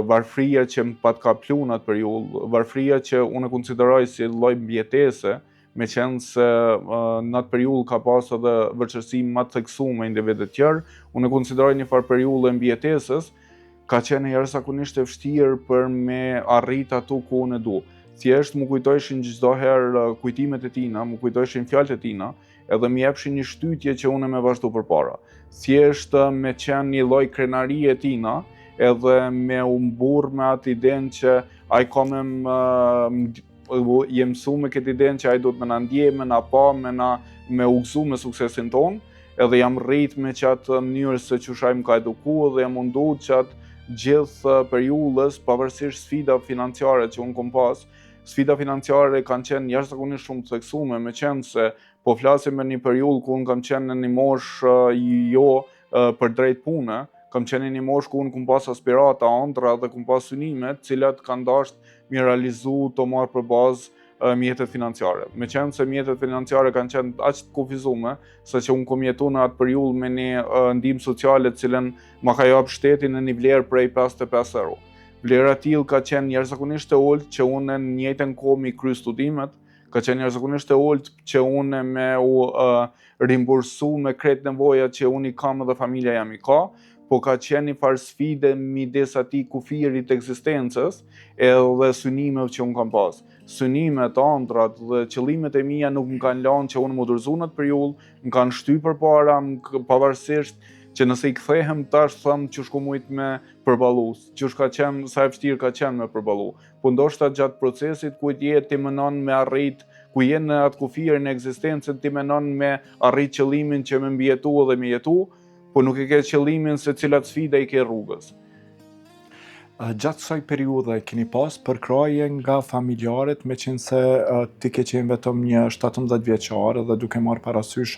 varfria që më pat ka plu në atë periudhë, varfria që unë e konsideroj si lloj mbjetese, me qenë se në atë periudhë ka pas edhe vërtetësi më të theksuar me individët tjerë, unë e konsideroj një farë periudhë mbjetesës, ka qenë jashtëzakonisht e vështirë për me arrit ato ku unë du. Thjesht më kujtojshin çdo herë kujtimet e tina, më kujtojshin fjalët e tina, edhe më jepshin një shtytje që unë me vazhdu përpara. Thjesht me qenë një lloj krenarie e tina, edhe me u mburr me atë idenë që ai ka je mësu me këtë idenë që ai do të më na ndjej, me na pa, me u gëzu me suksesin ton, edhe jam rrit me qatë mënyrë se çush ai më ka eduku dhe jam mundu qatë gjithë periudhës, pavarësisht sfida financiare që unë kom pas. Sfida financiare kanë qenë jashtëzakonisht shumë të theksuara, meqense po flasim me një periudhë ku unë kam qenë në një moshë jo për drejt pune, kam qenë në një moshë ku unë kom pas aspirata, ëndra dhe kom pas synimet, cilat kanë dashur mi realizu të marrë për bazë mjetet financiare. Meqense mjetet financiare kanë qenë aq të kufizuara, saqë unë kom jetu në atë periudhë me një ndihmë sociale të cilën ma ka jap shteti në një vlerë prej 55 euro. Vlera e tillë ka qenë jashtëzakonisht e ulët që unë në njëjtën kohë mi kry studimet, ka qenë jashtëzakonisht e ulët që unë me u rimbursu me krejt nevojat që unë i kam dhe familja jam i ka, po ka qenë një farë sfide midis atij kufirit të ekzistencës edhe synimeve që unë kam pas. Synimet, ëndrat dhe qëllimet e mia nuk më kanë lënë që unë më dorëzu në atë periudhë, më kanë shtyr përpara, pavarësisht që nëse i kthehem tash them çush ku mujt me përballu, çush ka qenë sa e vështirë ka qenë me përballu. Po ndoshta gjatë procesit ku je ti mënon me arrit, ku je në atë kufirin e ekzistencës ti mënon me arrit qëllimin që më mbijetu dhe më jetu, po nuk e ke qëllimin se cilat sfida i ke rrugës. Gjatë kësaj periudhe keni pas përkraje nga familjarët, meqense ti ke qenë vetëm një 17 vjeçar dhe duke marrë parasysh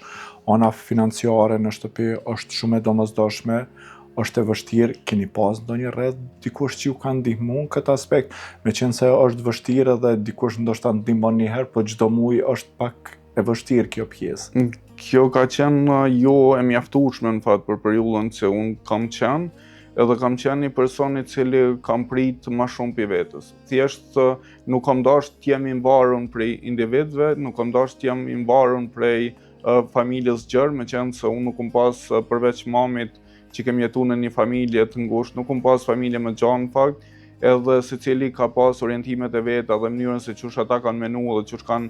ana financiare në shtëpi është shumë e domosdoshme, është e vështirë, keni pas ndonjë rreth dikush që ju ka ndihmuar në këtë aspekt, meqense është vështirë dhe dikush ndoshta ndihmon një herë, po çdo muaj është pak e vështirë kjo pjesë? Kjo ka qenë jo e mjaftueshme në fakt për periudhën që unë kam qenë, edhe kam qenë një person i cili kam prit më shumë pi vetës. Thjesht nuk kam dashur të jem i mbarur prej individëve, nuk kam dashur të jem i mbarur prej familjes gjerë, meqenëse se unë nuk kam pas përveç mamit që kem jetu në një familje të ngushtë, nuk kam pas familje më gjanë në fakt, edhe secili ka pas orientimet e veta dhe mënyrën se çush ata kanë menuar dhe çush kanë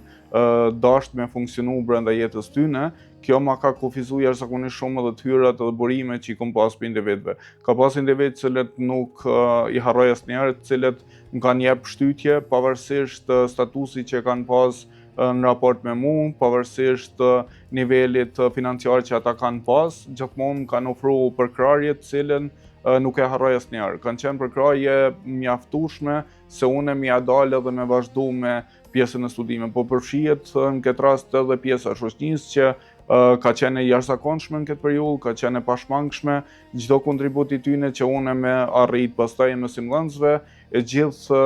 dashur me funksionu brenda jetës tyne. Kjo ma ka kufizuar jashtëzakonisht shumë edhe tyrat edhe burimet që i kam pas për individëve. Ka pas individ cilët nuk i harroj asnjëherë, të cilët më kanë jep shtytje pavarësisht statusit që kanë pas në raport me mu, pavarësisht nivelit financiar që ata kanë pas, gjithmonë kanë ofruar përkrahje të cilën nuk e harroj asnjëherë. Kanë qenë përkrahje mjaftueshme se unë më ia dal edhe me vazhdu me pjesën e studimeve, po përfshihet në këtë rast edhe pjesa e shoqënisë që ka qenë e jashtëzakonshme në këtë periudhë, ka qenë e pashmangshme, çdo kontribut i tyre që unë më arrit pastaj me mësimdhënësve, e gjithë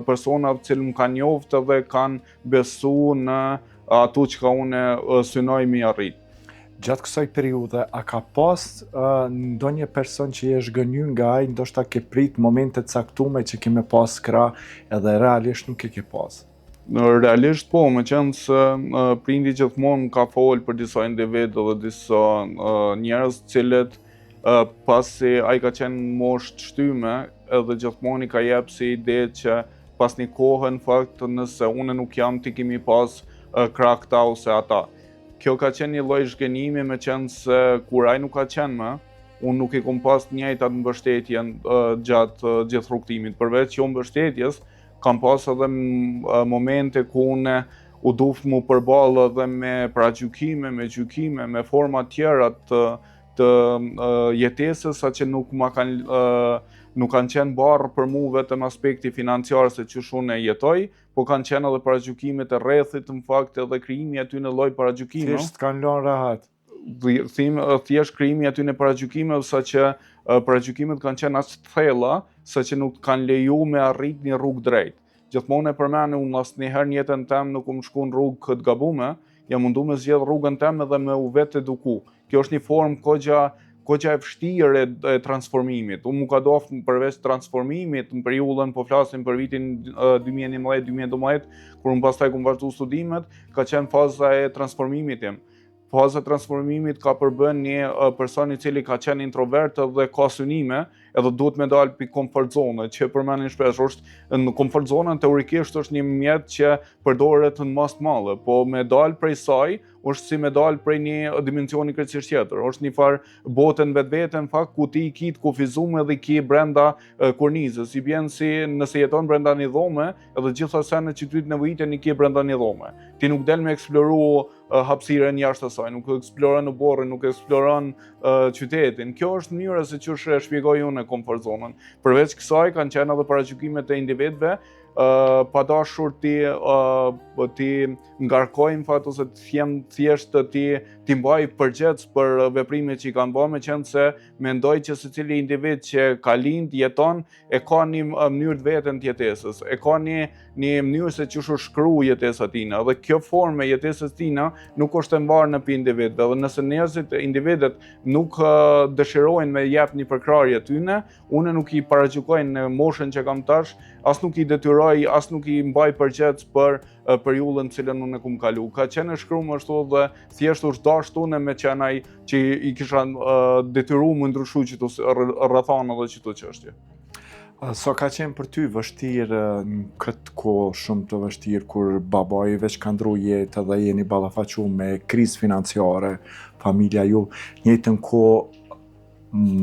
personat që më kanë njohur dhe kanë besuar në ato që unë synoj mi arrit. Gjatë kësaj periudhe, a ka pas ndonjë person që je zhgënjur nga ai, ndoshta ke prit momente të caktuara që ke me pas krah edhe realisht nuk e ke pas? Realisht po, meqenëse prindi gjithmonë ka folë për disa individë dhe disa njerëz cilët pasi ai ka qenë moshë të shtyme, edhe gjithmonë i ka jep si ide që pas një kohë në fakt nëse unë nuk jam ti kemi pas krah këta ose ata. Kjo ka qenë një lloj zhgënjimi meqenëse kur ai nuk ka qenë më, unë nuk i kam pas të njëjtat mbështetjen gjatë gjithë rrugtimit. Përveç jo mbështetjes, kam pas edhe momente ku unë u duf mu përballë edhe me paragjykime, me gjykime, me forma tjera të jetesës, saqë nuk kanë qenë barë për mu vetëm aspekti financiar se çush unë e jetoj, po kanë qenë edhe paragjykimet e rrethit në fakt edhe krijimi aty në lloj paragjykime. Thjesht kanë lënë rahat. Thjesht krijimi aty në paragjykime, saqë paragjykimet kanë qenë as të thella, saqë nuk kanë leju me arrit një rrugë drejt. Gjithmonë e përmend unë asnjëherë në jetën time nuk më në rrugë këtë gabume, jam mundu me zgjedh rrugën time dhe me u vetë eduku. Kjo është një formë kogja e vështirë e transformimit. Unë mu ka doftë përveç transformimit në periudhën, po flasim për vitin 2011-2012, kur unë pastaj kam vazhdu studimet, ka qenë faza e transformimit tim. Faza e transformimit ka përbën një person i cili ka qenë introvert dhe ka synime, edhe duhet me dalë për komfort zone, që përmenin shpesh, në komfort zone teorikisht është një mjet që përdoret në mas të madhe, po me dalë prej saj, është si me dalë prej një dimensioni krejtësisht tjetër. Është një farë botën vetvete në fakt ku ti i ki të kufizuar dhe i ki brenda kornizës. I bjen si nëse jeton brenda një dhome, edhe gjitha senet që ty të nevojiten i ki brenda një dhome. Ti nuk del me eksploru hapësirën jashtë asaj, nuk eksploron në borën, nuk eksploron qytetin. Kjo është mënyra se çush e shpjegoj unë komfort zonën. Përveç kësaj kanë qenë edhe paragjykimet e individëve, pa dashur ti ngarkojmë fat ose të them thjesht ti mbaj përgjegjës për veprimet që i kanë bërë, meqenëse mendoj që secili individ që ka lind jeton e ka një mënyrë të vetën të jetesës, e ka një mënyrë se çush u shkruaj jetesa tina, dhe kjo formë e jetesës tina nuk është e mbarë në pi individëve, dhe nëse njerëzit individët nuk dëshirojnë me jep një përkrahje tyne, unë nuk i paragjykojnë në moshën që kam tash, as nuk i detyroj, as nuk i mbaj përgjegjës për periudhën cilën unë e kam kalu. Ka qenë shkruar ashtu dhe thjesht është dashur unë me qenaj që i kisha detyruar më ndryshu qëto rrethana dhe qëto çështje. So ka qenë për ty vështirë në këtë kohë shumë të vështirë kur babai veç ka ndru jetë dhe jeni ballafaqur me krizë financiare, familja ju, njëjtën kohë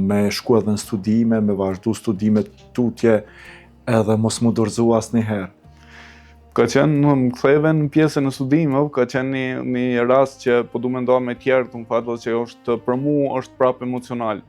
me shku edhe në studime, me vazhdu studimet tutje edhe mos mu dorëzu asnjëherë. Ka qenë më ktheve në pjesën e studimeve, ka qenë një rast që po du me nda me tjerë të më fatë që është për mu është prapë emocional.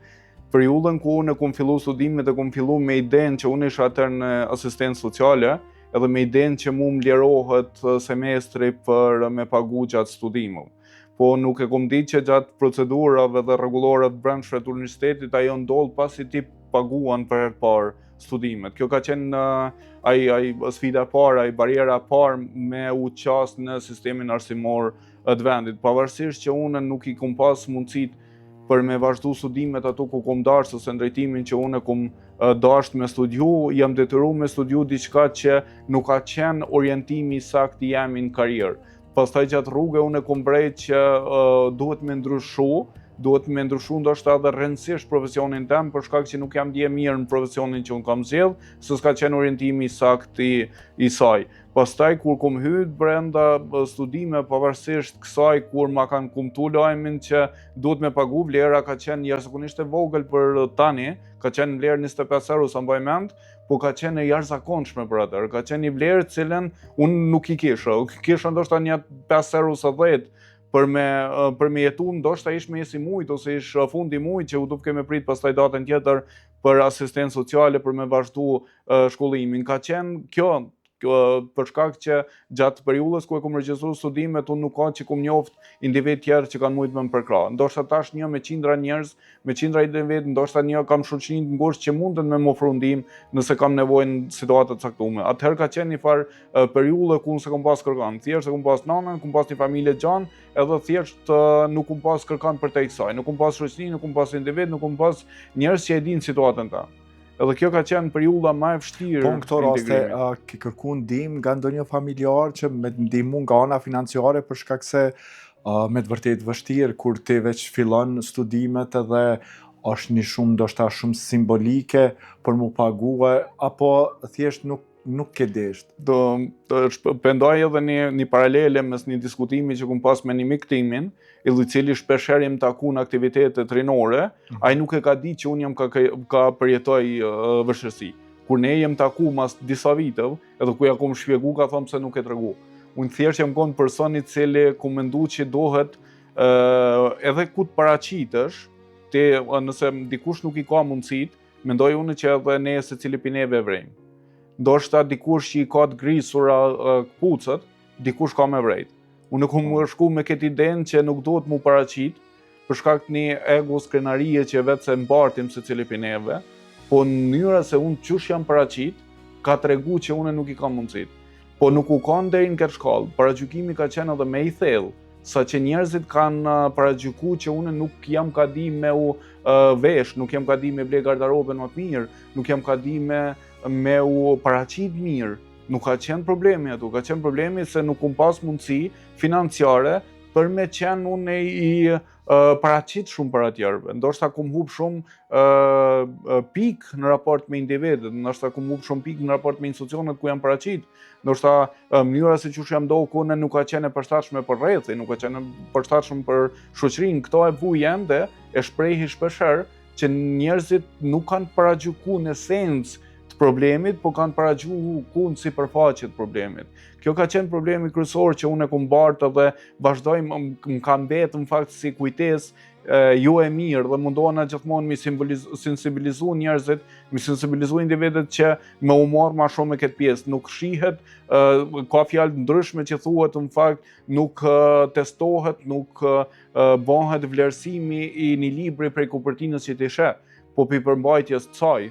Periudhën ku unë kom fillu studimet e kom fillu me idenë që unë isha atër në asistencë sociale, edhe me idenë që mu më lirohet semestri për me pagu gjatë studimeve. Po nuk e kom ditë që gjatë procedurave dhe rregullorave brendshme të universitetit ajo ndodh pasi ti paguan për herë parë studimet. Kjo ka qenë ai sfida e parë, ai bariera e parë me u qas në sistemin arsimor të vendit. Pavarësisht që unë nuk i kom pas mundësit për me vazhdu studimet ato ku kom dashur ose drejtimin që unë kom dashur me studiu, jam detyruar me studiu diçka që nuk ka qenë orientimi i saktë jam në karrierë. Pastaj gjatë rrugë unë kom brejt që duhet me ndryshu ndoshta edhe rëndësisht profesionin tem për shkak që nuk jam ndje mirë në profesionin që unë kam zgjedh, se s'ka qenë orientimi i saktë i saj. Pastaj kur kom hyrë brenda studime, pavarësisht kësaj kur ma kanë kumtu lajmin që duhet me pagu, vlera ka qenë jashtëzakonisht e vogël për tani, ka qenë vlerë 25 euro sa mbaj mend, po ka qenë e jashtëzakonshme për atër, ka qenë një vlerë cilën unë nuk i kisha ndoshta një 5 euro sa 10 për me jetu, ndoshta ish me jesi mujt ose ish fundi mujt që u duke me prit pastaj datën tjetër për asistencë sociale për me vazhdu shkollimin. Ka qenë kjo për shkak që gjatë periudhës ku e kom regjistruar studimet, unë nuk ka që kom njoft individ tjerë që kanë mujtë me më përkra. Ndoshta tash një me qindra njerëz, me qindra individ, ndoshta një kam shoqëri të ngushtë që mundën me më ofru ndihmë nëse kam nevojë në situata të caktuara. Atëherë ka qenë një farë periudhë ku unë se kom pas kërkan. Thjesht kom pas nanën, kom pas një familje gjanë, edhe thjesht nuk kom pas kërkan për te kësaj. Nuk kom pas shoqëri, nuk kom pas individ, nuk kom pas njerëz që e dinë situatën ta. Edhe kjo ka qenë periudha më e vështirë. Po në këto raste ke kërku ndihmë nga ndonjë familjar që me ndihmu nga ana financiare për shkak se me të vërtet vështirë kur ti veç fillon studimet edhe është një shumë ndoshta shumë simbolike për mu pague apo thjesht nuk ke desht. Pendoj edhe një paralele mes një diskutimi që kum pas me një mik timin, i cili shpeshherë jam taku në aktivitete rinore, ai nuk e ka di që unë jam ka përjetoj vështirësi. Kur ne jem taku mas disa viteve, edhe ku ja kom shpjegu, ka thënë pse nuk e tregu. Unë thjesht jam kon person i cili ku mendu që dohet edhe ku të paraqitesh, nëse dikush nuk i ka mundësit, mendoj unë që edhe ne secili prej neve e vrejmë. Ndoshta dikush që i ka të grisura kpucët, dikush ka me vrejt. Unë kom shku me këtë idenë që nuk duhet mu paraqit, për shkak të një ego skrenarie që vetë se mbartim secili prej neve, po në mënyra se unë qysh jam paraqit, ka tregu që unë nuk i kam mundësit. Po nuk u kanë deri në këtë shkallë. Paragjykimi ka qenë edhe me i thellë, saqë njerëzit kanë paragjykuar që unë nuk jam ka di me u vesh, nuk jam ka di me ble garderobën më të mirë, nuk jam ka di me u paraqit mirë. Nuk ka qenë problemi ato, ka qenë problemi se nuk kom pas mundësi financiare për me qenë unë i paraqit shumë për atjerve. Ndoshta kom hub shumë pik në raport me individet, ndoshta kom hub shumë pik në raport me institucionet ku jam paraqit. Ndoshta mënyra se qysh jam ndohur ku nuk ka qenë e përshtatshme për rrethi, nuk ka qenë e përshtatshme për shoqërinë. Këto e vuj ende, e shprehi shpeshherë që njerëzit nuk kanë paragjykuar në esencë të problemit, po kanë paragjykuar në sipërfaqe të problemit. Kjo ka qenë problemi kryesor që unë e kom bartë dhe vazhdoj më ka mbetë në fakt si kujtesë jo e mirë dhe mundohena gjithmonë mi sensibilizu njerëzit, mi sensibilizu individet që me u marrë ma shumë me këtë pjesë. Nuk shihet, ka fjalë ndryshme që thuhet në fakt, nuk testohet, nuk bëhet vlerësimi i një libri prej kopertinës që ti sheh, po pi përmbajtjes të saj.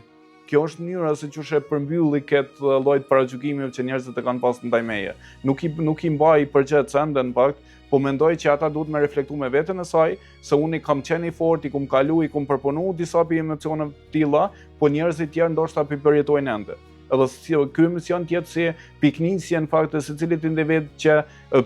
Kjo është mënyra se qysh e përmbylli këtë lloj paragjykimeve që njerëzit e kanë pas ndaj meje. Nuk i mbaj përgjithë ende në fakt, po mendoj që ata duhet me reflektu me veten e saj, se unë i kam qenë i fort, i kom kalu, i kom përpunu disa pi emocioneve të tilla, po njerëzit tjerë ndoshta pi përjetojnë ende. Edhe ky emision tjetë si piknisje në fakt e secilit individ që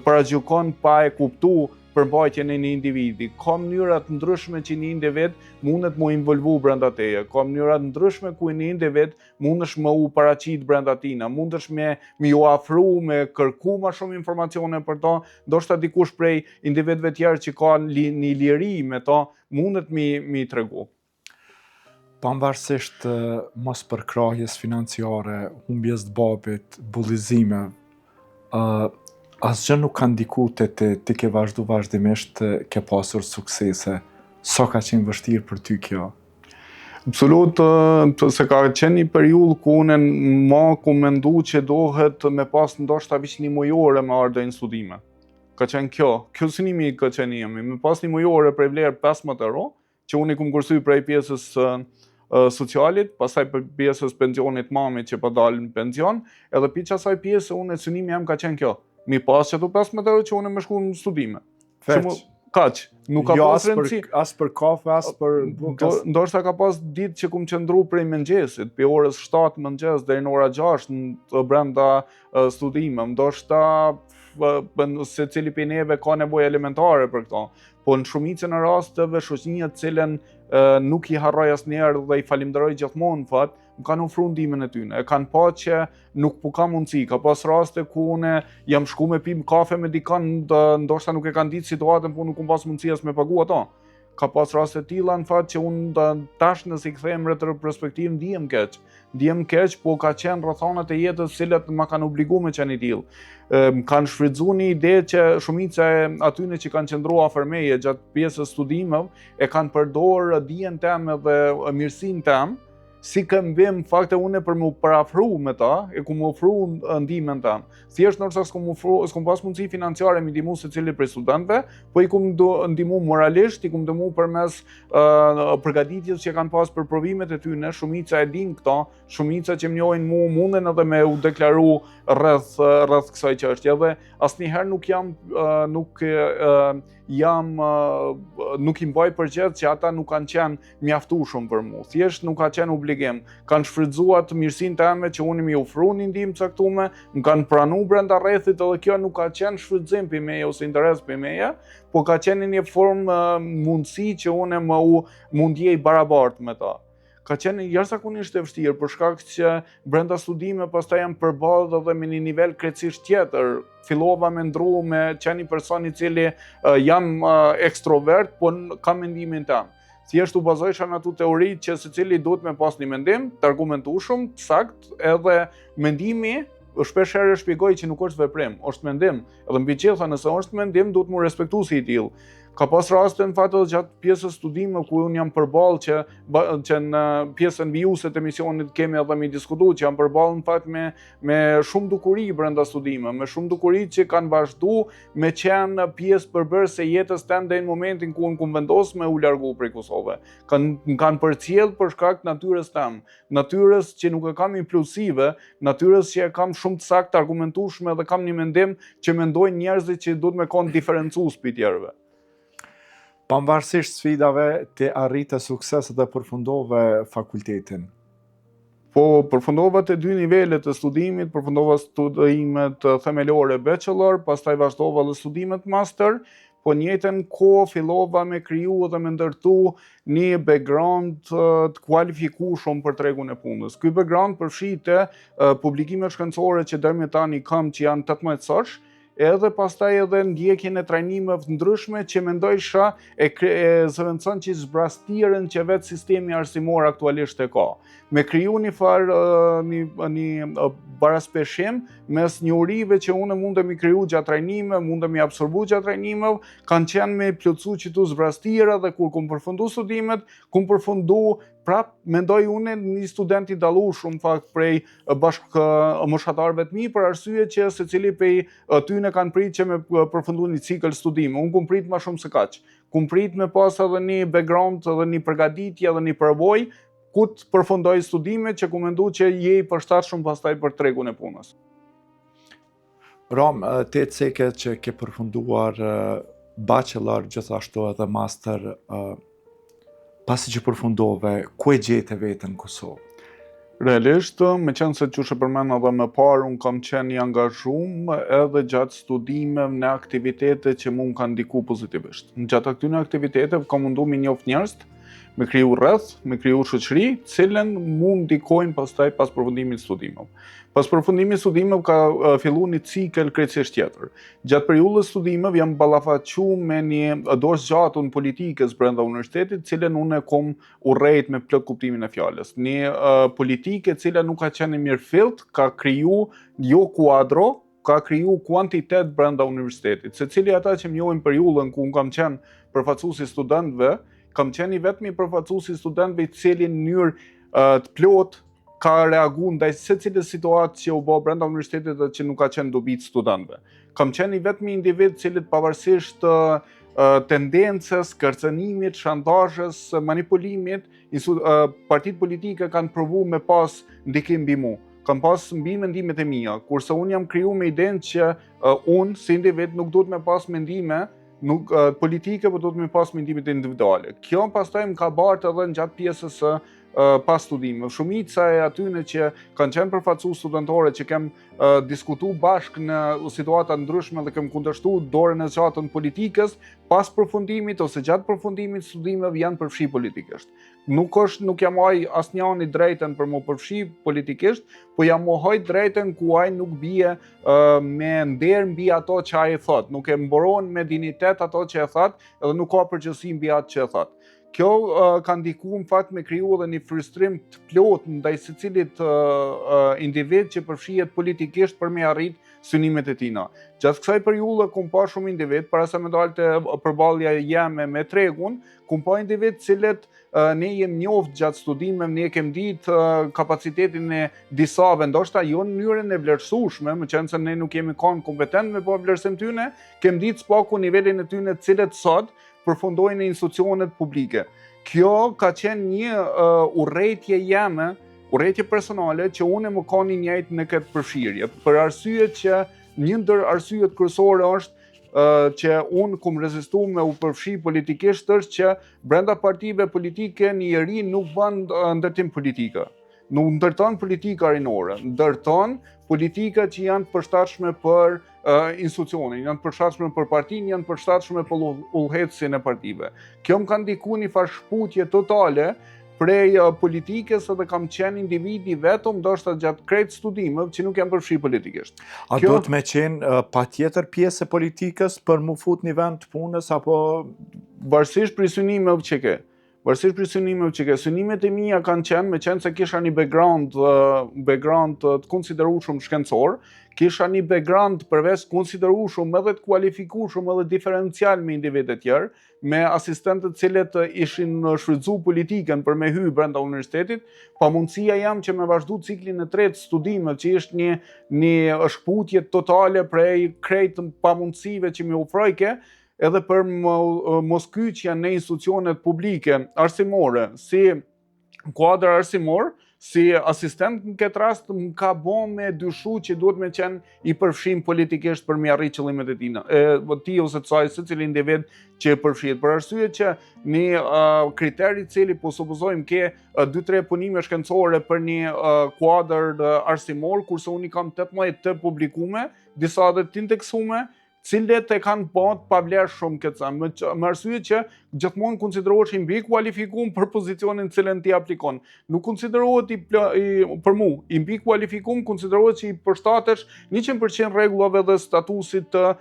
paragjykon pa e kuptu përmbajtjen e një individi. Ka mënyra të ndryshme që një individ mundet mu involvu brenda teje. Ka mënyra të ndryshme ku një individ mundesh me u paraqit brenda tina, mundesh me ju afru, me kërku ma shumë informacione për to, ndoshta dikush prej individëve tjerë që ka një liri me to, mundet mi tregu. Pavarësisht mos përkrahjes financiare, humbjes të babit, bullizime, asgjë nuk ka ndiku ti ke vazhdu vazhdimisht ke pasur suksese. Sa ka qenë vështirë për ty kjo? Absolut, se ka qenë një periudhë ku unë ma ku mendu që dohet me pas ndoshta vish një mujore me ardhe në studime. Ka qenë kjo synimi ka qenë jemi, me pas një mujore prej vlerë 15 euro, që unë i kum kursy prej pjesës socialit, pastaj për pjesës pensionit mamit që po dalin në pension, edhe piç asaj pjesë unë synimi jam ka qenë kjo. Mi pas që 15 euro që unë më shku në studime. Kaq, nuk ka pas rëndësi. As për kafe, as për ndoshta ka pas ditë që kum qëndru prej mëngjesit, për orës 7 mëngjes deri në ora 6 në brenda studime. Ndoshta secili prej neve ka nevojë elementare për këto. Po në shumicën e rasteve shoqënia të cilën nuk i harroj asnjëherë dhe i falenderoj gjithmonë fat, më kanë ofruar ndihmën e tyre. E kanë pa që nuk po ka mundësi. Ka pas raste ku unë jam shku me pim kafe me dikon, ndoshta nuk e kanë ditë situatën, po nuk kam pas mundësi as me pagu ato. Ka pas raste të tilla në fakt që unë tash nëse i kthehem retrospektiv ndihem keq. Ndihem keq, po ka qenë rrethonat e jetës cilat ma kanë obliguar me qenë i tillë. Kanë shfrytzuar një ide që shumica e atyre që kanë qëndruar afër meje gjatë pjesës studimeve e kanë përdorur dijen tëme dhe mirësinë tëme si këmbim fakte unë për më parafru me ta, e ku më ofru ndihmën tëmë. Thjesht nërsa s'kom pas mundësi financiare me ndihmu secili prej studentëve, po i kum ndihmu moralisht, i kum ndihmu përmes përgatitjes që kanë pas për provimet e tyre, shumica e din këto, shumica që më njohin mua munden edhe me u deklaru rreth kësaj çështje dhe asnjëherë nuk i mbaj përgjith që ata nuk kanë qenë mjaftueshëm për mua. Thjesht nuk ka qenë obligim. Kanë shfrytzuar mirësinë tëme që unë më ofrua një ndihmë caktuar, më kanë pranuar brenda rrethit edhe kjo nuk ka qenë shfrytëzim për meje ose interes për meje, po ka qenë një formë mundësi që unë më ndjej barabartë me ta. Ka qenë jashtëzakonisht e vështirë për shkak që brenda studime pastaj jam përballë edhe me një nivel krejtësisht tjetër. Fillova me ndru me qenë një person i cili jam ekstrovert, po kam mendimin tim. Thjesht u bazojsha në ato teoritë që secili duhet me pas një mendim të argumentueshëm, sakt, edhe mendimi shpesh herë shpjegoj që nuk është veprim, është mendim. Edhe mbi gjitha nëse është mendim, duhet mu respektu si i tillë. Ka pas raste në fakt edhe gjatë pjesës studime ku unë jam përballë që në pjesën vijuese të emisionit kemi edhe mi diskutu që jam përballë në fakt me shumë dukuri brenda studime, me shumë dukuri që kanë vazhdu me qenë pjesë përbërëse jetës tënde deri në momentin ku unë kum vendos me u largu prej Kosovë. Kanë përcjell për shkak të natyrës tëmë, natyrës që nuk e kam impulsive, natyrës që e kam shumë të saktë argumentueshme dhe kam një mendim që mendojnë njerëzit që duhet me qenë diferencues për tjerëve. Pavarësisht sfidave, ti arrite sukses dhe përfundove fakultetin. Po, përfundova të 2 nivelet të studimit, përfundova studimet themelore bachelor, pastaj vazhdova dhe studimet master, po në njëjtën kohë fillova me kriju dhe me ndërtu një background të kualifikueshëm për tregun e punës. Ky background përfshihet publikimet shkencore që deri më tani kam që janë 18 sosh, edhe pastaj edhe ndjekjen e trajnimeve të ndryshme që mendojsha e zëvendëson që zbrastirën që vetë sistemi arsimor aktualisht e ka. Me kriju një baraspeshim mes njohurive që unë mundem i kriju gjatë trajnimeve, mundem i absorbu gjatë trajnimeve, kanë qenë me plotësu qëtu zbrastira dhe kur kum përfundu studimet, kum përfundu prap mendoj unë një student i dallueshëm fakt prej moshatarëve të mi për arsye që secili prej tyre kanë pritë që me përfundu një cikël studime. Unë kum prit më shumë se kaq. Kum prit me pas edhe një background, edhe një përgatitje, edhe një përvojë ku të përfundoj studimet që ku mendu që je i përshtatshëm pastaj për tregun e punës. Rom, ti ceke që ke përfunduar bachelor gjithashtu edhe master, pasi që përfundove, ku e gjete veten në Kosovë? Realisht, me qenë se qyshe përmend edhe më parë, unë kam qenë i angazhuar edhe gjatë studimeve në aktivitete që mu më kanë ndiku pozitivisht. Në gjatë këtyre aktiviteteve kam mundu me njoft njerëz, me kriju rreth, me kriju shoqëri, cilën mu ndikojnë pastaj pas përfundimit studimeve. Pas përfundimit studimeve ka filluar një cikël krejtësisht tjetër. Gjatë periudhës studimeve jam ballafaquar me një dorë zgjatun politikës brenda universitetit, cilën unë kom urrejt me plot kuptimin e fjalës. Një politikë e cila nuk ka qenë mirëfillt, ka kriju jo kuadro, ka kriju kuantitet brenda universitetit. Secili ata që më njohin periudhën ku unë kam qenë përfaqësuesi studentëve, kam qenë i vetmi përfaqësuesi studentëve i cili në mënyrë të plot ka reaguar ndaj secilës situatë që u bë brenda universitetit dhe që nuk ka qenë dobi të studentëve. Kam qenë i vetmi individ i cili pavarësisht tendencës, kërcënimit, shantazhës, manipulimit, partitë politike kanë provu me pas ndikim mbi mua. Kam pas mbi mendimet e mia, kurse unë jam kriju me idenë që unë si individ nuk duhet me pas mendime politike, por duhet me pas mendimet individuale. Kjo pastaj më ka bartë edhe në gjatë pjesës së pas studimeve. Shumica e atyne që kanë qenë përfaqësues studentore që kem diskutu bashkë në situata ndryshme dhe kem kundërshtu dorën e zgjatën politikës, pas përfundimit ose gjatë përfundimit studimeve janë përfshi politikisht. Nuk jam muaj asnjëri drejtën për mu përfshi politikisht, po jam muaj drejtën ku ai nuk bie me nder mbi ato që ai thot, nuk e mboron me dinitet ato që e thot, edhe nuk ka përgjegjësi mbi atë që e thot. Kjo ka ndikuar në fakt me kriju edhe një frustrim të plot ndaj secilit individ që përfshihet politikisht për me arrit synimet e tina. Gjatë kësaj periudhe kum pa shumë individ, para se me dalte përballja jeme me tregun, kum pa individ cilët ne jem njoft gjatë studimeve, ne kem ditë kapacitetin e disave, ndoshta jo në mënyrën e vlerësueshme, më qenë se ne nuk jemi kanë kompetent me po vlerësim tyne, kem ditë spaku nivelin e tyne cilët sot përfundojnë në institucionet publike. Kjo ka qenë një urrëtie jeme, urrëtie personale që unë më kanë njëjtë në këtë përfshirje, për arsye që një ndër arsyet kryesore është që unë kum rezistu me u përfshi politikisht është që brenda partive politike njeri nuk bën ndërtim politike. Nuk ndërton politika rinore, ndërton politika që janë përshtatshme për institucionin, janë përshtatshme për partinë, janë përshtatshme për udhëhecin e partive. Kjo më ka ndikuar një farë shputje totale prej politikës edhe kam qenë individi vetëm ndoshta gjatë krejt studimeve që nuk jam përfshi politikisht. A do të me qenë patjetër pjesë e politikës për mu fut një vend të punës apo varësisht për synimeve që ke? Synimet e mia kanë qenë, me qenë se kisha një background të konsiderueshëm shkencor, kisha një background përveç konsiderueshëm edhe të kualifikueshëm edhe diferencial me individët tjerë, me asistentët cilët ishin shfrytzu politikën për me hy brenda universitetit, pamundësia jam që me vazhdu ciklin e tretë studime, që ishte një shkputje totale prej krejt pamundësive që mi ofrojke, edhe për mos kyçja në institucionet publike arsimore, si kuadër arsimor, si asistent në këtë rast më ka bo me dyshu që duhet me qenë i përfshim politikisht për me arrit qëllimet e tina, ti ose të saj, se cili individ që e përfshihet. Për arsye që një kriteri cili po supozojmë ke 2-3 punime shkencore për një kuadër arsimor, kurse unë i kam 18 të publikume, disa dhe të indeksume, cilët e kanë bërë pa vlerë shumë këtë më arsye që gjithmonë konsiderohesh i mbi kualifikuar për pozicionin cilën ti aplikon. Nuk konsiderohet për mu, i mbi kualifikuar konsiderohet që i përshtatesh 100% rregullave dhe statusit të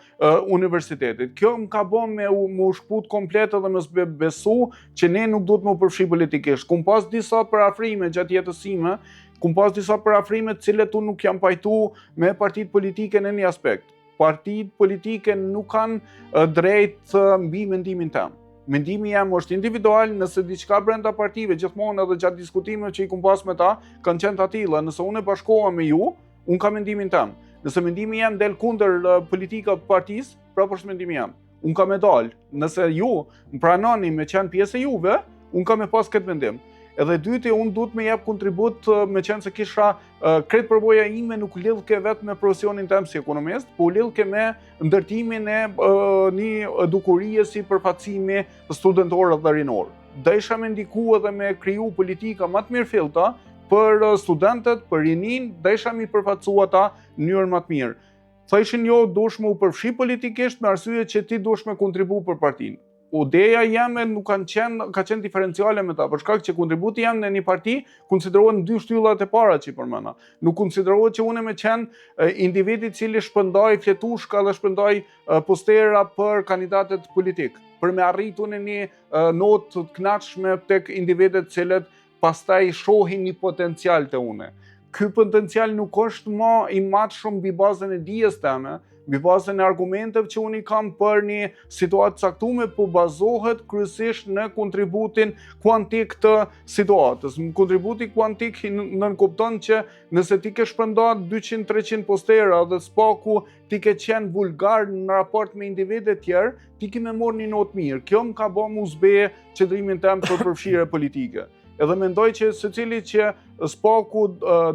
universitetit. Kjo më ka bërë me u shkput komplet edhe me besu që ne nuk duhet më përfshi politikisht. Kum pas disa parafrime gjatë jetës time, cilët unë nuk jam pajtu me partitë politike në një aspekt. Partitë politike nuk kanë drejt mbi mendimin tim. Mendimi jam është individual, nëse diçka brenda partive, gjithmonë edhe gjatë diskutimeve që i kum pas me ta, kanë qenë të tilla. Nëse unë e bashkohem me ju, unë kam mendimin tim. Nëse mendimi jam del kundër politika partisë, prapë është mendimi jam. Unë kam me dal. Nëse ju më pranoni me qenë pjesë e juve, unë kam me pas këtë mendim. Edhe dyti, unë duhet me jep kontribut me qenë se kisha kretë përvoja ime nuk lidhke vetë me profesionin tem si ekonomist, po lidhke me ndërtimin e një edukurie si përfaqësimi studentor dhe rinor. Desha me ndiku edhe me kriju politika më të mirë fillta për studentët, për rinin, desha mi përfaqësu ata në mënyrë më të mirë. Thëshin jo, dush me u përfshi politikisht me arsye që ti dush me kontribu për partinë. Ideja jeme nuk ka qenë diferenciale me ta, për shkak që kontributi jam në një parti konsiderohet në 2 shtyllat e para që i përmenda. Nuk konsiderohet që unë me qenë individi cili shpëndoj fletushka dhe shpëndoj postera për kandidatet politik, për me arritur në një notë të kënaqshme tek individet cilët pastaj shohin një potencial të une. Ky potencial nuk është më i matshëm mbi bazën e dijes teme, mbi bazën e argumenteve që unë i kam për një situatë caktuar, po bazohet kryesisht në kontributin kuantik të situatës. Kontributi kuantik nënkupton që nëse ti ke shpërndar 200-300 postera dhe spaku ti ke qenë vulgar në raport me individet tjerë, ti ke me morë një notë mirë. Kjo më ka bë mu zbe qëndrimin tem për përfshirje politike. Edhe mendoj që secili që spaku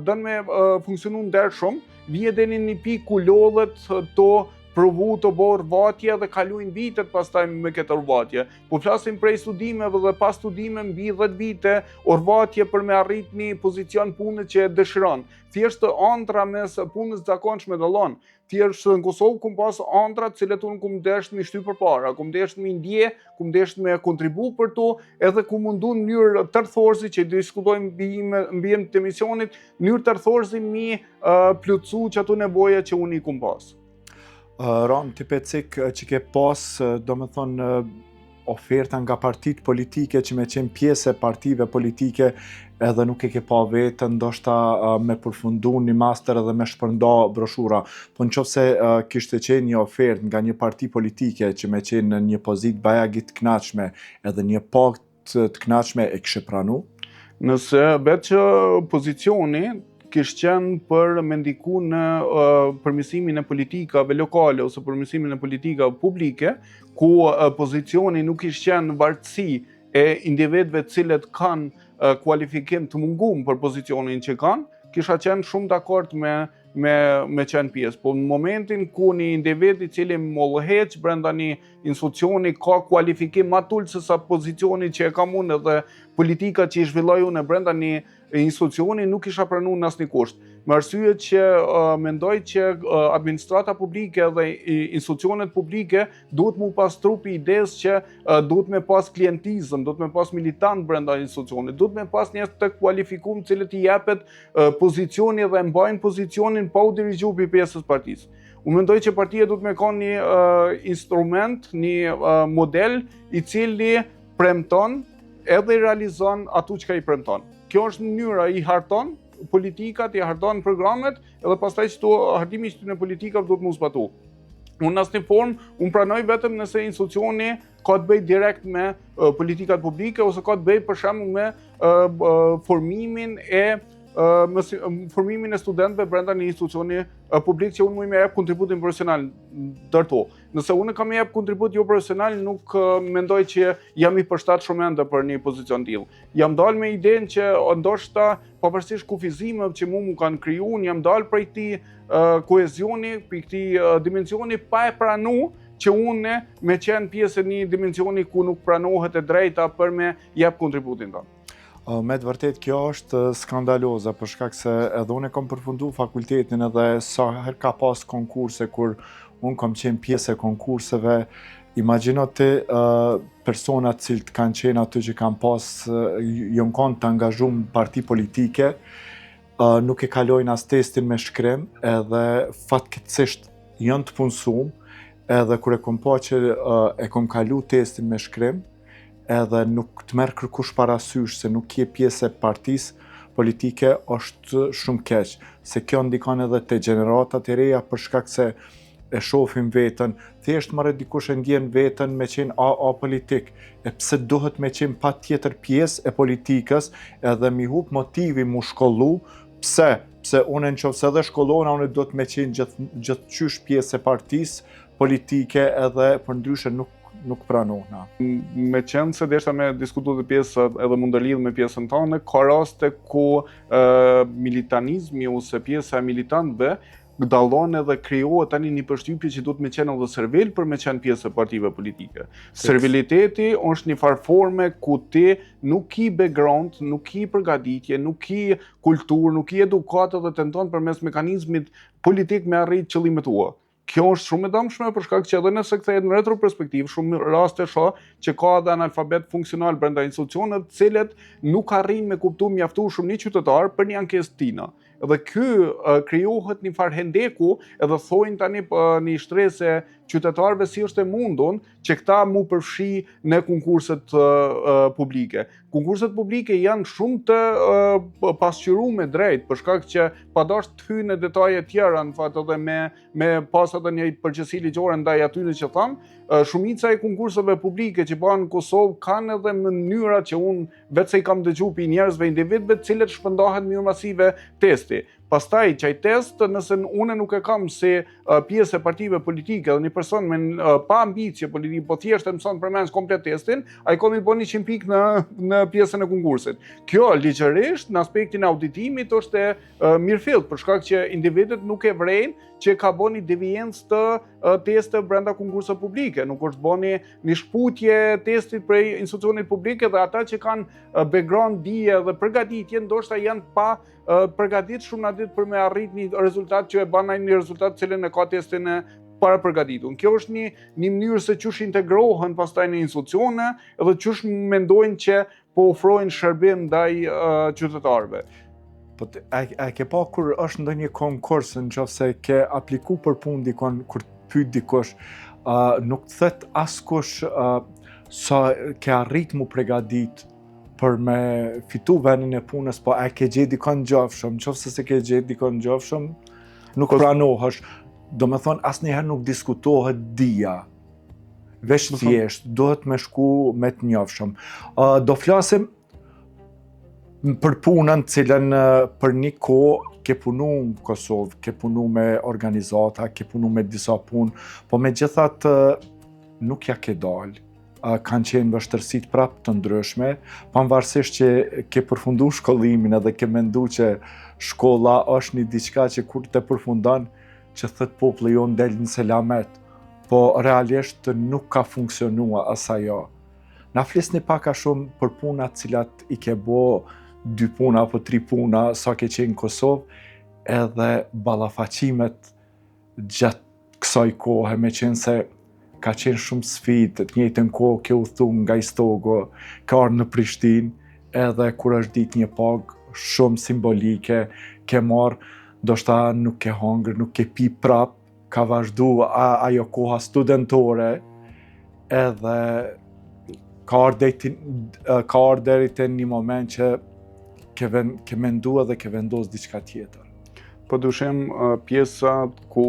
dën me funksionu ndershëm, vije deri në një pikë ku lodhet të provu të bërë vatje dhe kaluin vitet pastaj me këtë orvatje. Po flasim prej studimeve dhe pas studime mbi 10 vite orvatje për me arrit një pozicion pune që e dëshiron. Thjesht ëndra mes punës zakonshme dallon. Thjesht në Kosovë kum pas ëndra të cilat unë kum desht me shty përpara, kum desht me ndje, kum desht me kontribu për to, edhe ku mundu në mënyrë tërthorësi që diskutojmë mbi të emisionit, në mënyrë tërthorësi mi plotësu që ato nevoja që unë i kum pas. Ram, ti pecik që ke pas, do me thonë, oferta nga partitë politike që me qenë pjesë e partive politike edhe nuk e ke pa vetën, ndoshta me përfundu një master edhe me shpërnda broshura. Po në qoftë se kishte qenë një ofertë nga një parti politike që me qenë në një pozitë bajagit të kënaqshme edhe një pakt të kënaqshme e kishe pranu? Nëse vetë që pozicioni kishte qenë për me ndiku në përmirësimin e politikave lokale ose përmirësimin e politikave publike, ku pozicioni nuk kishte qenë në vartësi e individëve të cilët kanë kualifikim të mungum për pozicionin që kanë, kisha qenë shumë dakord me qenë pjesë. Po në momentin ku një individ i cili mollëheq brenda një institucioni ka kualifikim ma tullë se sa pozicioni që e kam unë edhe politika që i zhvilloj unë brenda një institucioni nuk isha pranu në asnjë kusht. Me arsye që mendoj që administrata publike dhe institucionet publike duhet mu pas trupi idees që duhet me pas klientizëm, duhet me pas militant brenda institucionit, duhet me pas njerëz të kualifikuar cilët i jepet pozicioni dhe mbajnë pozicionin pa u dirigju për pjesës partisë. Unë mendoj që partia duhet me kanë një instrument, një model i cili premton edhe i realizon ato që i premton. Kjo është mënyra i harton politikat, i harton programet, edhe pastaj që hartimi që në politikave duhet mu zbatu. Unë në asnjë formë, unë pranoj vetëm nëse institucioni ka të bëjë direkt me politikat publike, ose ka të bëjë për shembull me formimin e studentëve brenda një institucioni publik që unë mu me jep kontributin profesional dërto. Nëse unë kam jep kontribut jo profesional, nuk mendoj që jam i përshtat shumë ende për një pozicion tillë. Jam dalë me idenë që ndoshta pavarësisht kufizimeve që mu kanë kriju, unë jam dalë prej këtij kohezioni, prej këtij dimensioni pa e pranu që unë me qenë pjesë e një dimensioni ku nuk pranohet e drejta për me jep kontributin tonë. Me të vërtet kjo është skandaloza për shkak se edhe unë kam përfundu fakultetin edhe sa herë ka pas konkurse kur unë kam qenë pjesë e konkurseve. Imagjino ti personat cilët kanë qenë aty që kanë pas jon kanë të angazhuar në parti politike, nuk e kalojnë as testin me shkrim edhe fatkeqësisht janë të punësuar, edhe kur e kam pa që e kam kalu testin me shkrim, edhe nuk të merr kërkush parasysh se nuk je pjesë e partisë politike, është shumë keq. Se kjo ndikon edhe te gjeneratat e reja për shkak se e shohim veten, thjesht marrë dikush e ndjen veten me qenë apolitik. E pse duhet me qenë patjetër pjesë e politikës edhe mi hub motivi mu shkollu, pse unë nëse edhe shkollona unë do të me qenë gjithçysh pjesë e partisë politike edhe përndryshe nuk pranohna. Me qenë se deshta me diskutu dhe pjesë edhe mund të lidh me pjesën tonë, ka raste ku militanizmi ose pjesa e militantëve dallon edhe krijohet tani një përshtypje që duhet me qenë edhe servil për me qenë pjesë e partive politike. Serviliteti është një farë forme ku ti nuk ki background, nuk ki përgatitje, nuk ki kulturë, nuk ki edukatë dhe tenton përmes mekanizmit politik me arrit qëllimet tua. Kjo është shumë e dëmshme për shkak që edhe nëse kthehet në retroperspektivë, shumë raste shoh që ka edhe analfabet funksional brenda institucioneve, të cilët nuk arrin me kuptu mjaftueshëm një qytetar për një ankesë tina. Edhe ky krijohet një farë hendeku, edhe thojnë tani një shtrese qytetarëve si është e mundun që këta mu përfshi në konkurset publike. Konkurset publike janë shumë të pasqyruar drejt, për shkak që padash të hyjnë në detaje tjera, në fakt edhe me pas edhe një përgjegjësi ligjore ndaj atyre që thamë, shumica e konkurseve publike që bëhen në Kosovë kanë edhe mënyra që unë vetë se i kam dëgjuar pi njerëzve individëve të cilët shpërndahet mirëmasive testi. Pastaj çaj test, nëse unë nuk e kam si pjesë e partive politike dhe një person me pa ambicie politike, po thjesht e mëson përmend komplet testin, ai komi bën 100 pikë në pjesën e konkursit. Kjo ligjërisht në aspektin e auditimit është e mirëfillt, për shkak që individët nuk e vrejnë që ka bëni deviencë të teste brenda konkurseve publike, nuk është bëni një shputje testit prej institucionit publike dhe ata që kanë background dije dhe përgatitje ndoshta janë pa përgatit shumë në ditë për me arrit një rezultat që e bën ai një rezultat cilën e ka testin e para përgatitur. Kjo është një mënyrë se qysh integrohen pastaj në institucione edhe qysh mendojnë që po ofrojnë shërbim ndaj qytetarëve. Po a ke pa kur është ndonjë konkurs nëse ke apliku për punë dikon, kur pyet dikush, nuk thet askush sa ke arrit mu përgatit për me fitu vendin e punës, po a ke gjetë dikon gjofshëm, nëse se ke gjetë dikon gjofshëm, nuk pranohesh. Do me thonë, asnjëherë nuk diskutohet dija. Veç thjesht, duhet me shku me të njofshëm. Do flasim për punën cilën për një kohë ke punu në Kosovë, ke punu me organizata, ke punu me disa punë, po me gjithat nuk ja ke dalë. Kanë qenë vështërsit prap të ndryshme, pavarësisht që ke përfundu shkollimin edhe ke mendu që shkolla është një diçka që kur të përfundon që thët populli jonë del në selamet, po realisht nuk ka funksionua asajo. Na flisni pak a shumë për punat cilat i ke bo 2 puna apo 3 puna sa ke qenë në Kosovë, edhe ballafaqimet gjatë kësaj kohe, me qenë se ka qenë shumë sfidë, të njëjtën kohë ke udhëtu nga Istogo, ka ardhur në Prishtinë, edhe kur është ditë një pagë shumë simbolike, ke marrë, ndoshta nuk ke hangër, nuk ke pi prap, ka vazhdu ajo koha studentore, edhe ka ardhur deri te një moment që ke menduar dhe ke vendosur diçka tjetër. Po dyshim pjesa ku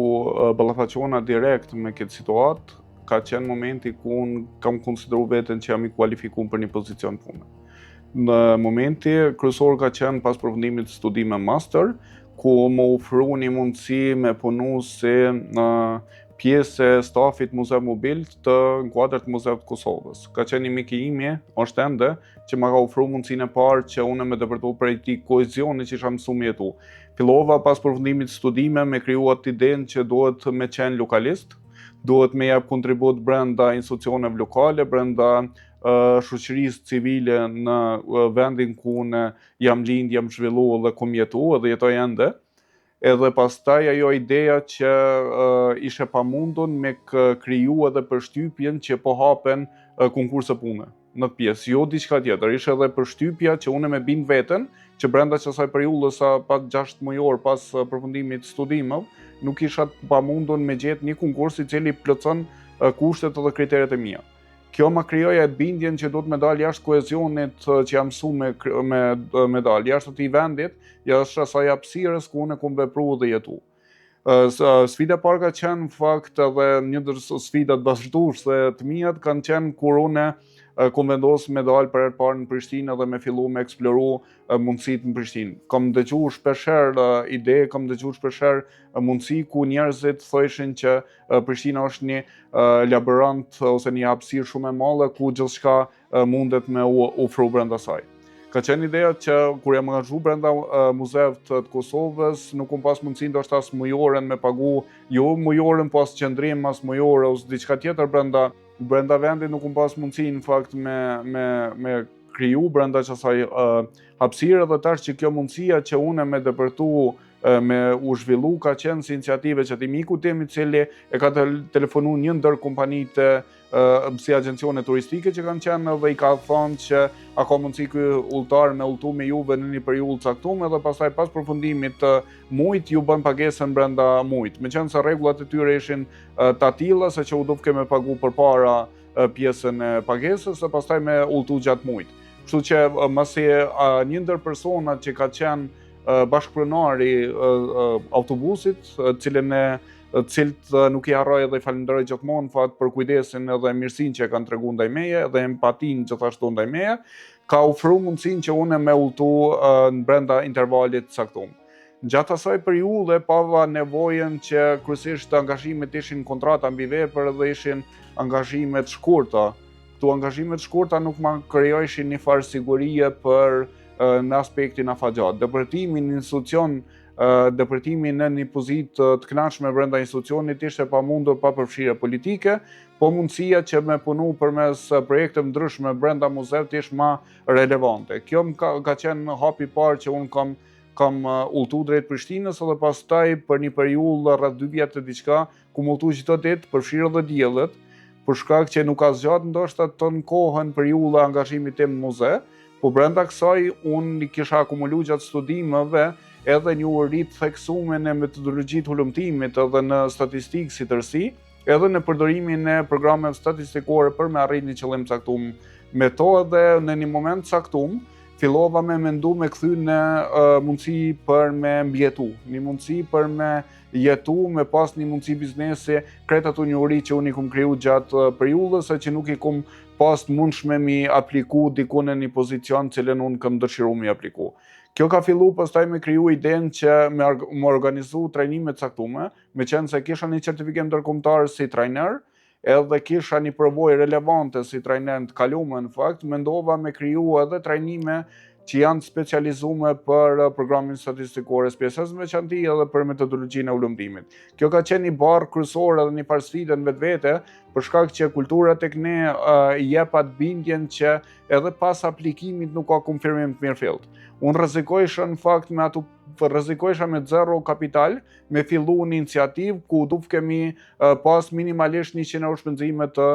ballafaqohena direkt me këtë situatë ka qenë momenti ku unë kam konsideru veten që jam i kualifikuar për një pozicion pune. Në momenti kryesor ka qenë pas përfundimit të studime master, ku më ofru një mundësi me punu si pjesë e stafit Muzeu Mobil të Kuadrit të Muzeut të Kosovës. Ka qenë një mik i imi, është ende, që më ka ofru mundësinë e parë që unë me depërtu për këtij kohezioni që isha mësuar me jetu. Fillova pas përfundimit të studime me kriju atë idenë që duhet me qenë lokalist, duhet me jap kontribut brenda institucioneve lokale, brenda shoqërisë civile në vendin ku unë jam lind, jam zhvilluar dhe kom jetu dhe jetoj ende. Edhe pastaj ajo ideja që ishe pamundun me kriju edhe përshtypjen që po hapen konkurse pune në të pjesë, jo diçka tjetër. Ishe edhe përshtypja që unë me bind veten që brenda kësaj periudhe sa pak 6 mujor pas përfundimit studimeve, nuk isha pamundun me gjetë një konkurs i cili plotson kushtet edhe kriteret e mia. Kjo ma krijoi atë bindjen që do të më dal jashtë kohezionit që jam mësuar me dal jashtë atij vendit, jashtë asaj hapësirës ku unë kam vepruar dhe jetu. Sfida e parë ka qenë në fakt edhe një ndër sfidat bashkëdhënëse të mia kanë qenë kur unë kom vendosur me dal për herë parë në Prishtinë dhe me fillu me eksploru mundësitë në Prishtinë. Kam dëgjuar shpeshherë ide, kam dëgjuar shpeshherë mundësi ku njerëzit thoshin që Prishtina është një labirint ose një hapësirë shumë e madhe ku gjithçka mundet me u ofru brenda saj. Ka qenë ideja që kur jam angazhuar brenda Muzeut të Kosovës, nuk kam pas mundësi ndoshta as mujoren me pagu, jo mujoren, po as qëndrim as mujore ose diçka tjetër brenda vendit, nuk kam pas mundësi në fakt me kriju brenda asaj hapësire, dhe tash që kjo mundësia që unë me depërtu me u zhvillu ka qenë si iniciative që ti miku tim I cili e ka telefonu një ndër kompanitë si agencione turistike që kanë qenë dhe I ka thonë që a ka mundësi ky udhëtar me udhëtu me juve në një periudhë caktuar dhe pastaj pas përfundimit të muajit ju bën pagesën brenda muajit. Meqense rregullat e tyre ishin të tilla se që u dovke me pagu përpara pjesën e pagesës dhe pastaj me udhëtu gjatë muajit. Kështu që masi një ndër personat që ka qenë bashkëpronari autobusit, cilët nuk I harroj dhe I falenderoj gjithmonë fat për kujdesin edhe mirësinë që kanë treguar ndaj meje dhe empatinë gjithashtu ndaj meje, ka ofruar mundësinë që unë me udhëtu brenda intervalit caktuar. Gjatë asaj periudhe pava nevojën që kryesisht angazhimet ishin kontrata mbi vepër dhe ishin angazhime të shkurta. Këto angazhime të shkurta nuk ma krijojshin një farë sigurie për në aspektin afatgjat. Depërtimi në institucion, depërtimi në një pozitë të kënaqshme brenda institucionit ishte pamundur pa përfshirje politike, po mundësia që me punu përmes projekte ndryshme brenda muzeut ishte më relevante. Kjo ka qenë hapi I parë që unë kam udhëtu drejt Prishtinës dhe pastaj për një periudhë rreth 2 vjet e diçka, ku më udhëtu çdo ditë përfshirë edhe diellet, për shkak që nuk ka zgjat ndoshta ton kohën periudha angazhimit tim në muze. Po brenda kësaj unë kisha akumulu gjatë studimeve edhe një uri të theksuar në metodologjit hulumtimit edhe në statistikë si tërësi, edhe në përdorimin e programeve statistikore për me arrit një qëllim caktuar me to dhe në një moment caktuar fillova me mendu me kthy në mundësi për me mbjetu, një mundësi për me jetu, me pas një mundësi biznesi, krejt ato një uri që unë I kum kriju gjatë periudhës, se që nuk I kum pas mundshme mi apliku diku në një pozicion cilën unë kam dëshiru mi apliku. Kjo ka fillu pastaj me kriju idenë që me organizu trajnime të caktume, me qenë se kisha një certifikim ndërkombëtar si trajner, edhe kisha një përvojë relevante si trajner të kaluar në fakt, mendova me kriju edhe trajnime që janë specializuar për programin statistikor SPSS me veçanti edhe për metodologjinë e ulëmtimit. Kjo ka qenë një barë kryesore edhe një farë sfidë në vetvete, për shkak që kultura tek ne jep atë bindjen që edhe pas aplikimit nuk ka konfirmim të mirëfillt. Unë rrezikojsha në fakt me ato rrezikojsha me zero kapital, me fillu një iniciativë ku duvkemi pas minimalisht 100 euro shpenzime të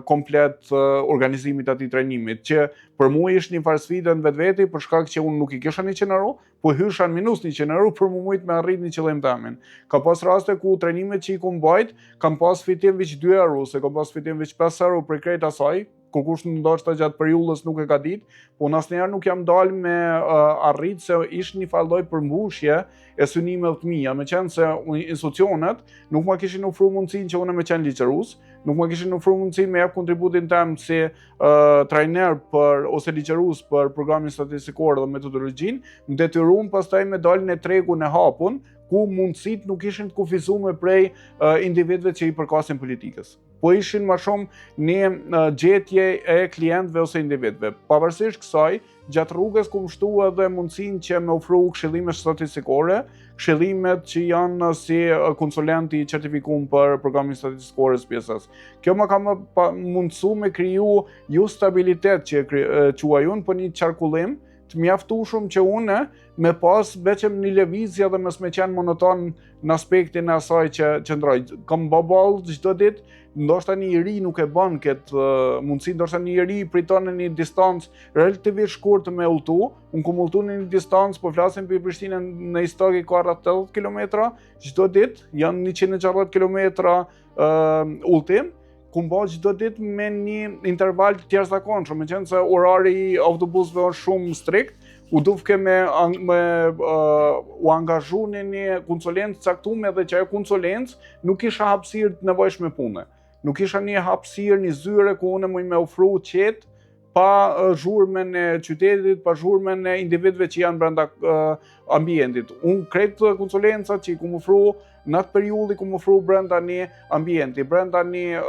komplet organizimit atij trajnimit, që për mua ishte një farë sfidë në vetveti për shkak që unë nuk I kisha 100 euro, po hysha në minus 100 euro për më mujt me arrit një qëllim tamin. Ka pas raste ku trajnimet që I kum bajt, kam pas fitim veç 2 euro, se kam pas fitim veç 5 euro për krejt asaj, kërkush ndoshta gjatë periudhës nuk e ka ditë, po asnjëherë nuk jam dalë me arrit se ishte një farë lloj përmbushje e synimeve të mia, meqense institucionet nuk ma kishin ofruar mundësinë që unë me qenë ligjërues, nuk ma kishin ofruar mundësinë me jap kontributin tim si trajner ose ligjërues për programin statistikor dhe metodologjinë, më detyruam pastaj me dalën e tregun e hapun, ku mundësit nuk ishin të kufizuar prej individëve që I përkasin politikës. Po ishin më shumë një gjetje e klientëve ose individëve. Pavarësisht kësaj, gjatë rrugës kum shtu edhe mundësinë që me ofru këshillime statistikore, këshillimet që janë si konsulenti I certifikuar për programin statistikor SPSS. Kjo më ka mundësu me kriju ju stabilitet që quaj unë, po një qarkullim të mjaftueshëm që unë me pas veçem një lëvizje dhe mos me qenë monoton në aspektin e asaj që ndroj. Kam baball çdo ditë, ndoshta një iri nuk e bën këtë mundësi, ndoshta një iri priton në një distancë relativisht shkurtë me udhëtu. Unë kum udhëtu në një distancë, po flasim për Prishtinën, në Istog ka rreth 80 km çdo ditë, janë 160 km udhëtim. Kum bë çdo ditë me një interval të jashtëzakonshëm, meqense se orari I autobusëve është shumë strikt, u duvke u angazhu në një konsulencë caktuar dhe që ajo konsulencë nuk kisha hapësirë të nevojshme pune. Nuk kisha një hapësirë, një zyre ku unë muj me ofru qetë pa zhurmën e qytetit, pa zhurmën e individëve që janë brenda ambientit. Unë krejt konsulencat që I kum ofru në atë periudhë ku më ofru brenda një ambienti, brenda një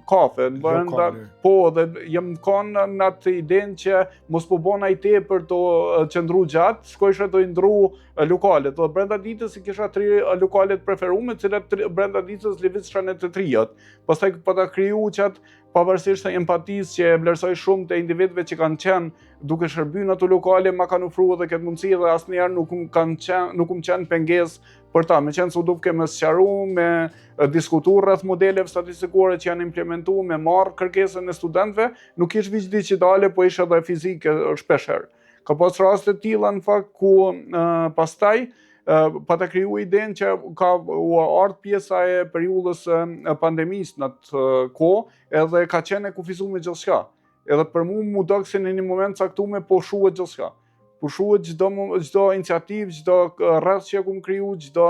kafe, brenda po dhe jam kanë në atë idenë që mos po bona i tepër të qëndru gjatë, shkojsha të ndru lokalet. Dhe brenda ditës i kisha 3 lokalet preferume, cilat brenda ditës lëvizsha në të 3. Pastaj po ta kriju qatë pavarësisht të empatisë që e vlerësoj shumë të individëve që kanë qenë duke shërbyer në ato lokale, ma kanë ofruar edhe këtë mundësi dhe asnjëherë nuk më qenë pengesë për ta. Meqense u duke me sqaru, me diskutu rreth modeleve statistikore që janë implementuar, me marrë kërkesën e studentëve, nuk ishte veç digjitale, po ishte edhe fizike shpeshherë. Ka pas raste të tilla në fakt ku pastaj pa ta kriju idenë që ka ardhur pjesa e periudhës pandemisë në atë kohë, edhe ka qenë e kufizuar me gjithçka. Edhe për mua mu dok se në një moment caktuar po shuhet gjithçka. Po shuhet çdo iniciativë, çdo rreth që kum kriju, çdo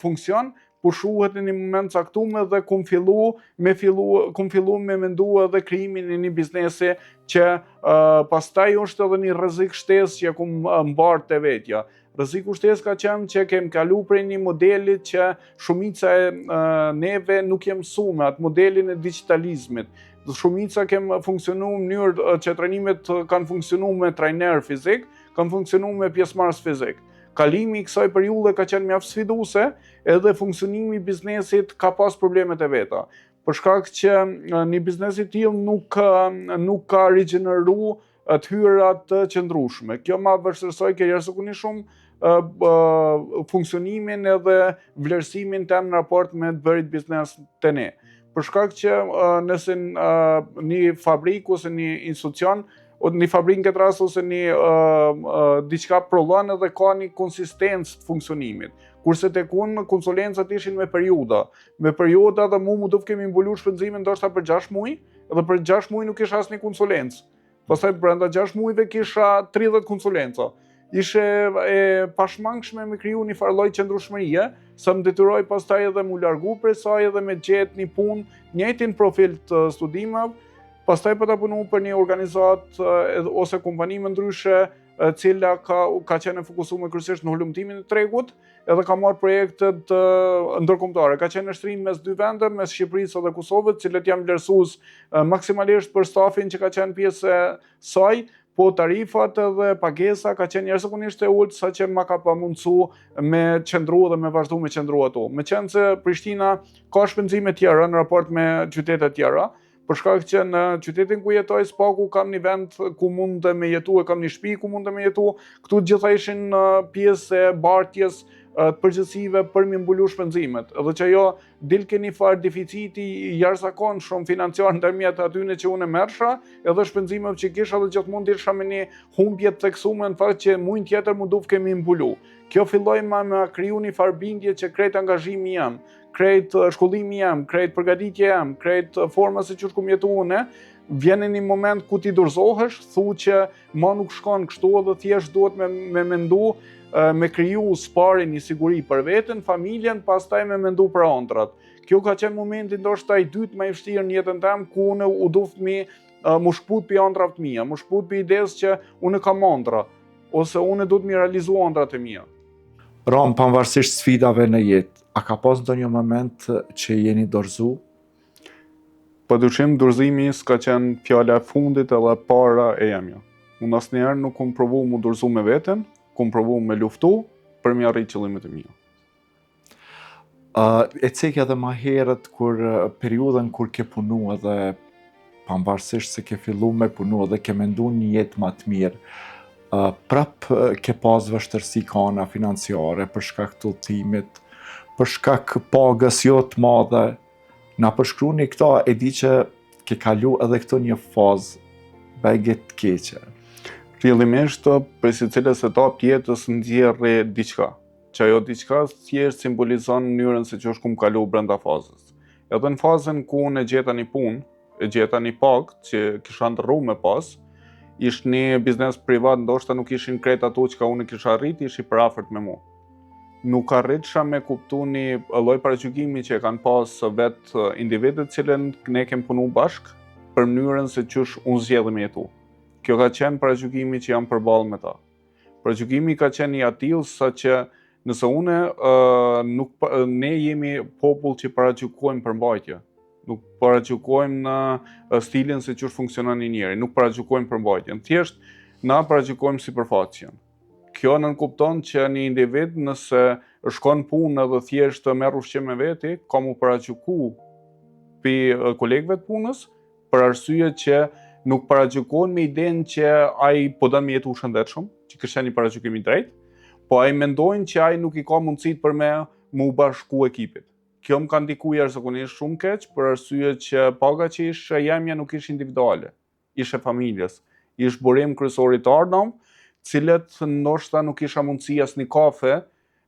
funksion, po shuhet në një moment caktuar dhe kum fillu me mendu edhe krijimin e një biznesi që pastaj është edhe një rrezik shtesë që kum mbar te vetja. Rreziku shtesë ka qenë që kem kalu prej një modelit që shumica e neve nuk jem mësuar atë modelin e digitalizmit. Shumica kem funksionu në mënyrë që trajnimet kanë funksionu me trajner fizik, kanë funksionu me pjesëmarrës fizik. Kalimi i kësaj periudhe ka qenë mjaft sfiduese, edhe funksionimi i biznesit ka pas problemet e veta. Për shkak që një biznes i tillë nuk ka rigjeneru të hyra të qëndrueshme. Kjo ma vështirësoi jashtëzakonisht shumë funksionimin edhe vlerësimin tem në raport me të bërit biznes të ne. Për shkak që nëse një fabrikë ose një institucion, një fabrikë në këtë rast ose një diçka prodhon edhe ka një konsistencë të funksionimit. Kurse tek unë konsulencat ishin me periudha. Me periudha dhe mu do kemi mbulu shpenzimin ndoshta për 6 muaj, edhe për 6 muaj nuk kisha asnjë konsulencë. Pastaj brenda 6 muajve kisha 30 konsulenca. Ishe e pashmangshme me kriju një farlloj qëndrueshmërie, sa më detyroi pastaj edhe mu largu prej saj edhe me gjetë një punë, njëjtin profil të studimeve, pastaj po ta punu për një organizat ose kompani më ndryshe, cila ka qenë e fokusuar kryesisht në hulumtimin e tregut, edhe ka marrë projekte ndërkombëtare. Ka qenë në shtrim mes 2 vende, mes Shqipërisë dhe Kosovës, cilët janë vlerësues maksimalisht për stafin që ka qenë pjesë e saj, po tarifat dhe pagesa ka qenë jashtëzakonisht e ulët, saqë ma ka pamundsu me qëndru dhe me vazhdu me qëndru ato. Meqense Prishtina ka shpenzime tjera në raport me qytetet tjera, për shkak që në qytetin ku jetoj Spaku kam një vend ku mund të me jetu, kam një shtëpi ku mund të me jetu, këtu gjitha ishin pjesë e bartjes të përgjithësive për mi mbulu shpenzimet. Edhe që ajo dilke një farë deficiti jashtëzakonshëm financiar ndërmjet atyne që unë merrsha, edhe shpenzimeve që kisha dhe gjithmonë dilsha me një humbje të theksuar në fakt që muin tjetër mu duf kemi mbulu. Kjo filloi me kriju një farë bindje që krejt angazhimi jam, krejt shkollimi jam, krejt përgatitje jam, krejt forma se që shkum jetu une, vjen një moment ku ti dorëzohesh, thu që ma nuk shkon kështu edhe thjesht duhet me mendu, me kriju spari një siguri për veten, familjen, pastaj me mendu për ëndrat. Kjo ka qenë momenti ndoshta i dytë më i vështirë në jetën tim, ku unë u duft mu shkput për ëndrat të mia, mu shkput për idesë që unë kam ëndra, ose unë duhet mi realizu ëndrat e mia. Ram, pavarësisht sfidave në jetë, a ka pas ndonjë moment që jeni dorëzu? Padyshim dorëzimi s'ka qenë fjala e fundit edhe para e jamja. Unë asnjëherë nuk kam provu mu dorëzu me veten, kam provu me luftu për mi arrit qëllimet e mia. E cekja edhe ma herët periudhën kur ke punu edhe pavarësisht se ke fillu me punu edhe ke mendu një jetë ma të mirë, prap ke pas vështërsi kana financiare për shkak të udhëtimit, për shkak pagës jo të madhe. Na përshkruani këto, e di që ke kalu edhe këto një fazë begje të keqe. Fillimisht për secilës etapë të jetës nxjerrë diçka, që ajo diçka thjesht simbolizon mënyrën se që është kum kalu brenda fazës. Edhe në fazën ku unë e gjeta një punë, e gjeta një pagë që kisha ndërru me pas, ishte një biznes privat, ndoshta nuk ishin krejt ato që unë kisha arrit, ishi për afërt me mua. Nuk arritsha me kuptu një lloj paragjykimi që e kanë pas vetë individët cilën ne kem punu bashk për mënyrën se qysh unë zgjedhem me jetu. Kjo ka qenë paragjykimi që jam përballë me ta. Paragjykimi ka qenë i atill sa që Nëse ne jemi popull që paragjykojmë përmbajtje, nuk paragjykojmë në stilin se çu funksionon një njeri, nuk paragjykojmë përmbajtjen, thjesht na paragjykojmë sipërfaqen. Kjo nënkupton që një individ nëse shkon punë edhe thjesht merr ushqim me veti, ka mu paragjyku pi kolegëve të punës, për arsye që nuk paragjykon me idenë që ai po don me jetu shëndetshëm, që kështë një paragjykim i drejtë, po ai mendojnë që ai nuk i ka mundësitë për me u bashku ekipit. Kjo më ka ndikuar jashtëzakonisht shumë keq, për arsye që paga që ishte jemja nuk ishte individuale, ishte familjes, ishte burim kryesor i të ardhmë, cilët ndoshta nuk isha mundësi as një kafe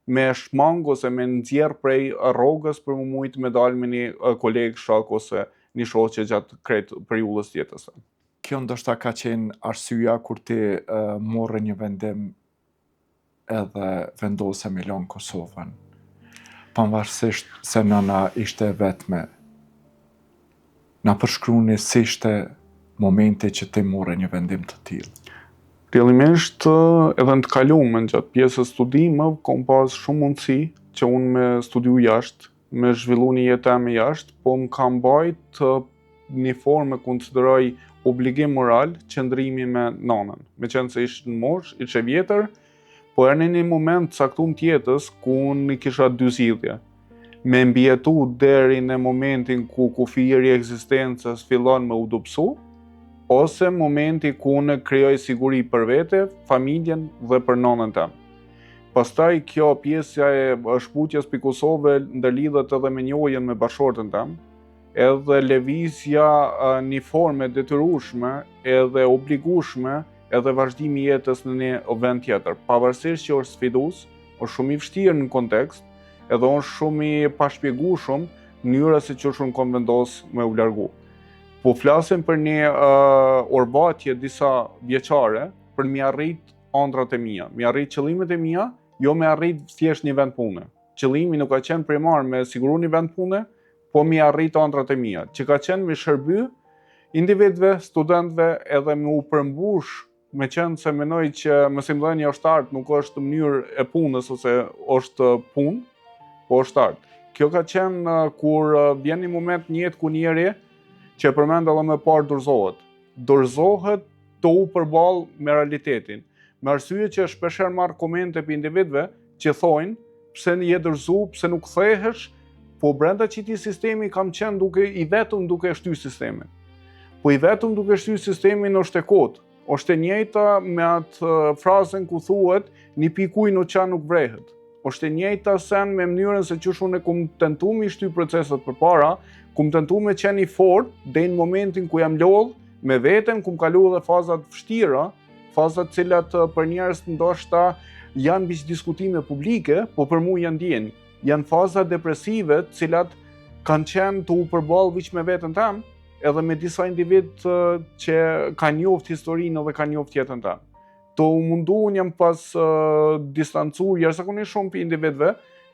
me shmang ose me nxjerr prej rrogës për më mujtë me dalë me një kolegë, shok ose një shoqe gjatë krejt periudhës jetës. Kjo ndoshta ka qenë arsyeja kur ti morre një vendim edhe vendose me lënë Kosovën, pavarësisht se nëna ishte e vetme. Na përshkruani si ishte momenti që ti morre një vendim të tillë. Realisht edhe në të kaluamën gjatë pjesës studimeve kam pas shumë mundësi që unë me studiu jashtë, me zhvillu një jetë me jashtë, po më kam bajt një formë e konsideroj obligim moral qëndrimi me nanën. Me qenë se ishte në mosh, ishte vjetër, po erdhi një moment caktuar të jetës ku unë kisha dy zgjidhje. Me mbijetu deri në momentin ku kufiri i ekzistencës fillon me u dobësu, ose momenti ku unë krijoj siguri për vete, familjen dhe për nanën tëmë. Pastaj kjo pjesja e shkputjes pi Kosovë ndërlidhet edhe me njohjen me bashkëshortën tëmë, edhe lëvizja një forme detyrueshme edhe obligueshme edhe vazhdimi i jetës në një vend tjetër. Pavarësisht që është sfidues, është shumë i vështirë në kontekst, edhe është shumë i pashpjegueshëm mënyra se çu shumë kam vendos me u largu. Po flasim për një orbatje disa vjeçare për mi arrit ëndrat e mia, mi arrit qëllimet e mia, jo me arrit thjesht një vend pune. Qëllimi nuk ka qenë primar me siguru një vend pune, po mi arrit ëndrat e mia, që ka qenë me shërby individëve, studentëve edhe me u përmbush, me qenë se menoj që mësimdhënia ushtarët nuk është mënyrë e punës ose është punë, po ushtarët. Kjo ka qenë kur vjen një moment në jetë ku njeri që përmend edhe më parë dorëzohet të u përballë me realitetin. Me arsye që shpeshherë marr komente për individëve që thonë pse je dorëzu, pse nuk kthehesh, po brenda këtij sistemi kam qenë i vetëm duke shtyr sistemin. Po i vetëm duke shtyr sistemin është e kot. Është e njëjta me atë frazën ku thuhet një pikë ujë në oqean nuk vrehet. Është e njëjta sen me mënyrën se çu unë kum tentu me shtyr proceset përpara, kum tentu me qenë i fortë deri në momentin ku jam lodh me veten, kum kalu edhe fazat vështira, fazat cilat për njerëz ndoshta janë mbi diskutime publike, po për mua janë ndjenjë. Janë faza depresive, cilat kanë qenë të u përballë veç me veten tam, edhe me disa individ që kanë njoft historinë dhe kanë njoft jetën tam. Të mundu unë jam pas distancuar jashtëzakonisht shumë për individëve,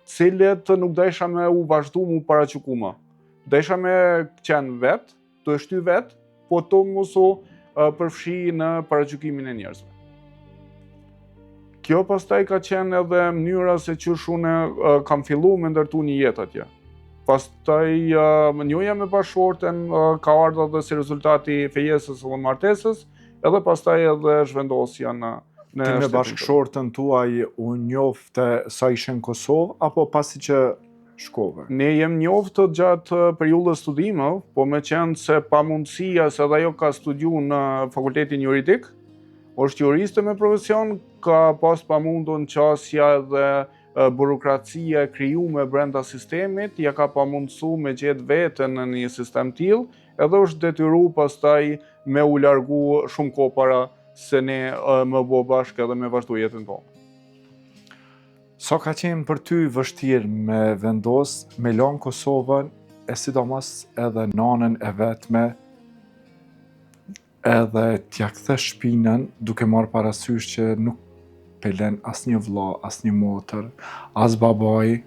cilët nuk desha me u vazhdu mu paragjykuma. Desha me qenë vetë, të e shty vetë, po të mos u përfshi në paragjykimin e njerëzve. Kjo pastaj ka qenë edhe mënyra se qysh unë kam fillu me ndërtu një jetë atje. Pastaj njohja me bashkëshorten ka ardhur edhe si rezultati i fejesës dhe martesës, edhe pastaj edhe zhvendosja në Ti me bashkëshortën tuaj u njofte sa ishe në Kosovë, apo pasi që shkove? Ne jem njoftë gjatë periudhës studimeve, po me qenë se pamundësia se edhe ajo ka studiu në fakultetin juridik, është juriste me profesion, ka pas pamundun qasja dhe burokracia e krijuar brenda sistemit, ja ka pamundësu me gjetë veten në një sistem tillë, edhe është detyru pastaj me u largu shumë kohë para se ne më bo bashkë edhe me vazhdu jetën tonë. Sa ka qenë për ty vështirë me vendos, me lanë Kosovën, e sidomos edhe nanën e vetme, edhe t'ja kthe shpinën, duke marrë parasysh që nuk pelen asnjë vëlla, asnjë motër, as babaj,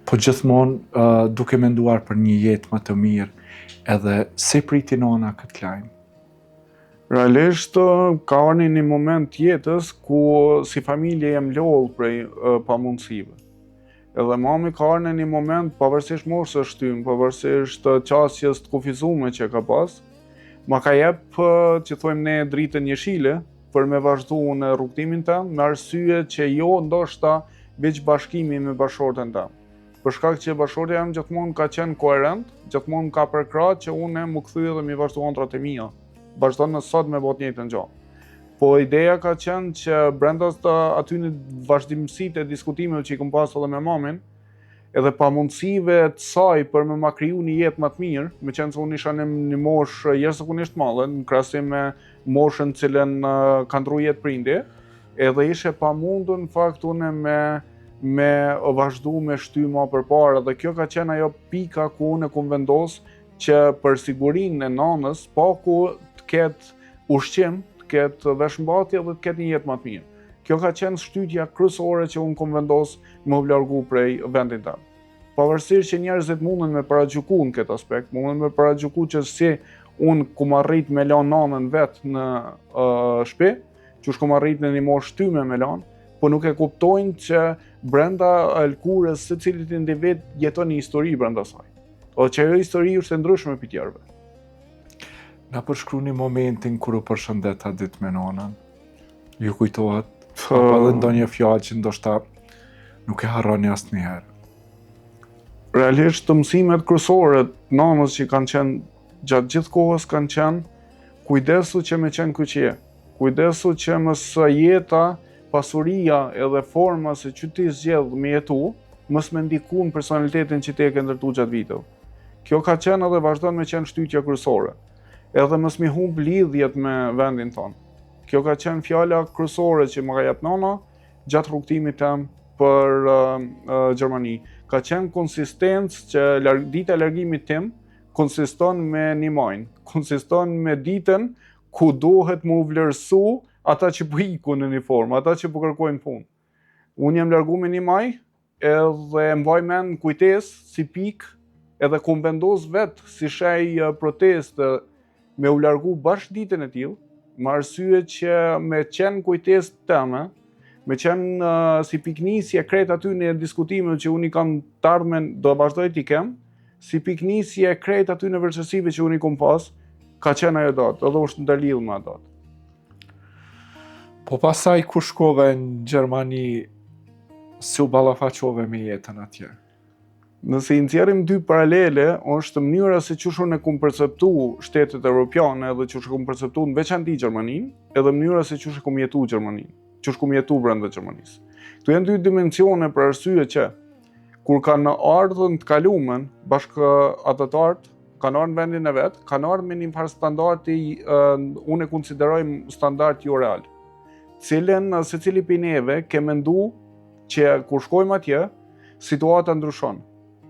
po gjithmonë duke menduar për një jetë më të mirë, edhe si priti nana këtë lajm? Realisht ka ardhur një moment jetës ku si familje jam lodh prej pamundësive. Edhe mami ka arë në një moment, pavarësisht moshës së shtym, pavarësisht qasjes të kufizume që ka pas, ma ka jep që thojmë ne dritën jeshile për me vazhdu në rrugtimin tëm, me arsye që jo ndoshta veç bashkimi me bashkëshorten tëm. Për shkak që bashkëshortja jam gjithmonë ka qenë koherent, gjithmonë ka përkrah që unë më kthy dhe mi vazhdu ëndrat e mia. Vazhdon në sot me bot njëjtën gjë. Po ideja ka qenë që brenda aty në vazhdimësitë e diskutimeve që i kam pas edhe me mamin, edhe pamundësive të saj për me ma kriju një jetë më të mirë, me qenë se unë isha në një moshë jashtëzakonisht madhe, në krahasim me moshën cilën ka ndru jetë prindi, edhe ishe pamundur në fakt unë me vazhdu me shty ma përpara, dhe kjo ka qenë ajo pika ku unë kom vendos që për sigurinë e nanës, pa ku të ketë ushqim, të ketë veshmbatje dhe të ketë një jetë më të mirë. Kjo ka qenë shtytja kryesore që unë kom vendos me u largu prej vendit tëm. Pavarësisht që njerëzit mundën me paragjyku në këtë aspekt, mundën me paragjyku që si unë kom arrit me lan nanën vetë në shtëpi, që kom arrit në një moshë shtyme me lan, po nuk e kuptojnë që brenda lkurës secilit individ jeton një histori brenda saj. O që ajo histori është e ndryshme për tjerëve. Na përshkruni momentin kur u përshëndeta ditë me nanën. Ju kujtohet? Apo edhe ndonjë fjalë që ndoshta nuk e harroni asnjëherë. Realisht të mësimet kryesore të nanës që kanë qenë gjatë gjithë kohës kanë qenë kujdesu që me qenë kyçje. Kujdesu që mos jeta, pasuria edhe forma se që ti zgjedh me jetu, mos me ndikon personalitetin që ti e ke ndërtu gjatë viteve. Kjo ka qenë edhe vazhdon me qenë shtytja kryesore. Edhe mos mi humb lidhjet me vendin tonë. Kjo ka qenë fjala kryesore që më ka jep nana gjatë rrugtimit tëm për Gjermani. Ka qenë konsistencë që dita e largimit tim konsiston me një majnë, konsiston me ditën ku duhet mu vlerësu ata që po iku në një formë, ata që po kërkojnë punë. Unë jam largu me një maj, edhe mbaj men kujtesë si pikë, edhe kom vendos vetë si shej proteste me u largu bashkë ditën e tillë, me arsye që me qenë kujtesë teme, me qenë si piknisje krejt aty në diskutime që unë i kam të ardhmen do vazhdoj t'i kem, si piknisje krejt aty në vërtetësive që unë i kom pas, ka qenë ajo datë, edhe është ndërlidhur me ato. Po pasaj kur shkove në Gjermani, si u ballafaqove me jetën atje? Nëse i nxjerrim dy paralele, është mënyra se çush unë kom perceptu shtetet evropiane dhe çush kom perceptu në veçanti Gjermaninë, edhe mënyra se çush kom jetu Gjermaninë, çush kom jetu brenda Gjermanisë. Këtu janë dy dimensione për arsye që kur kanë ardhur të kalumen bashkëatatarët, kanë ardhur në vendin e vet, kanë ardhur me një farë standardi, unë e konsideroj standard jo real. Cilën secili prej neve ke mendu që kur shkojmë atje, situata ndryshon.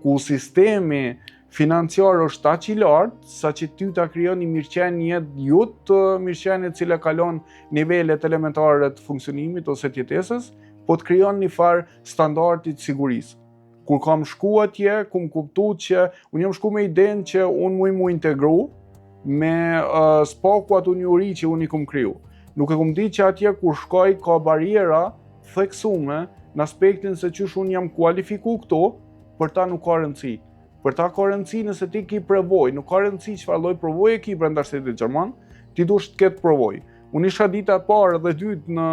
Ku sistemi financiar është aq i lartë, sa që ty ta krijon një mirëqenie, jo të mirëqenie e cila kalon nivelet elementare të funksionimit ose të jetesës, po të krijon një farë standardi të sigurisë. Kur kam shku atje, kam kuptuar që unë jam shku me idenë që unë mu integru me spaku atë njëri që unë i kam kriju. Nuk e kom di që atje kur shkoj ka bariera theksume në aspektin se qysh unë jam kualifiku këto, për ta nuk ka rëndësi. Për ta ka rëndësi nëse ti ki provoj, nuk ka rëndësi çfarë lloj provoje ki brenda shtetit gjerman, ti duhet të ketë provoj. Unë isha dita e parë dhe dytë në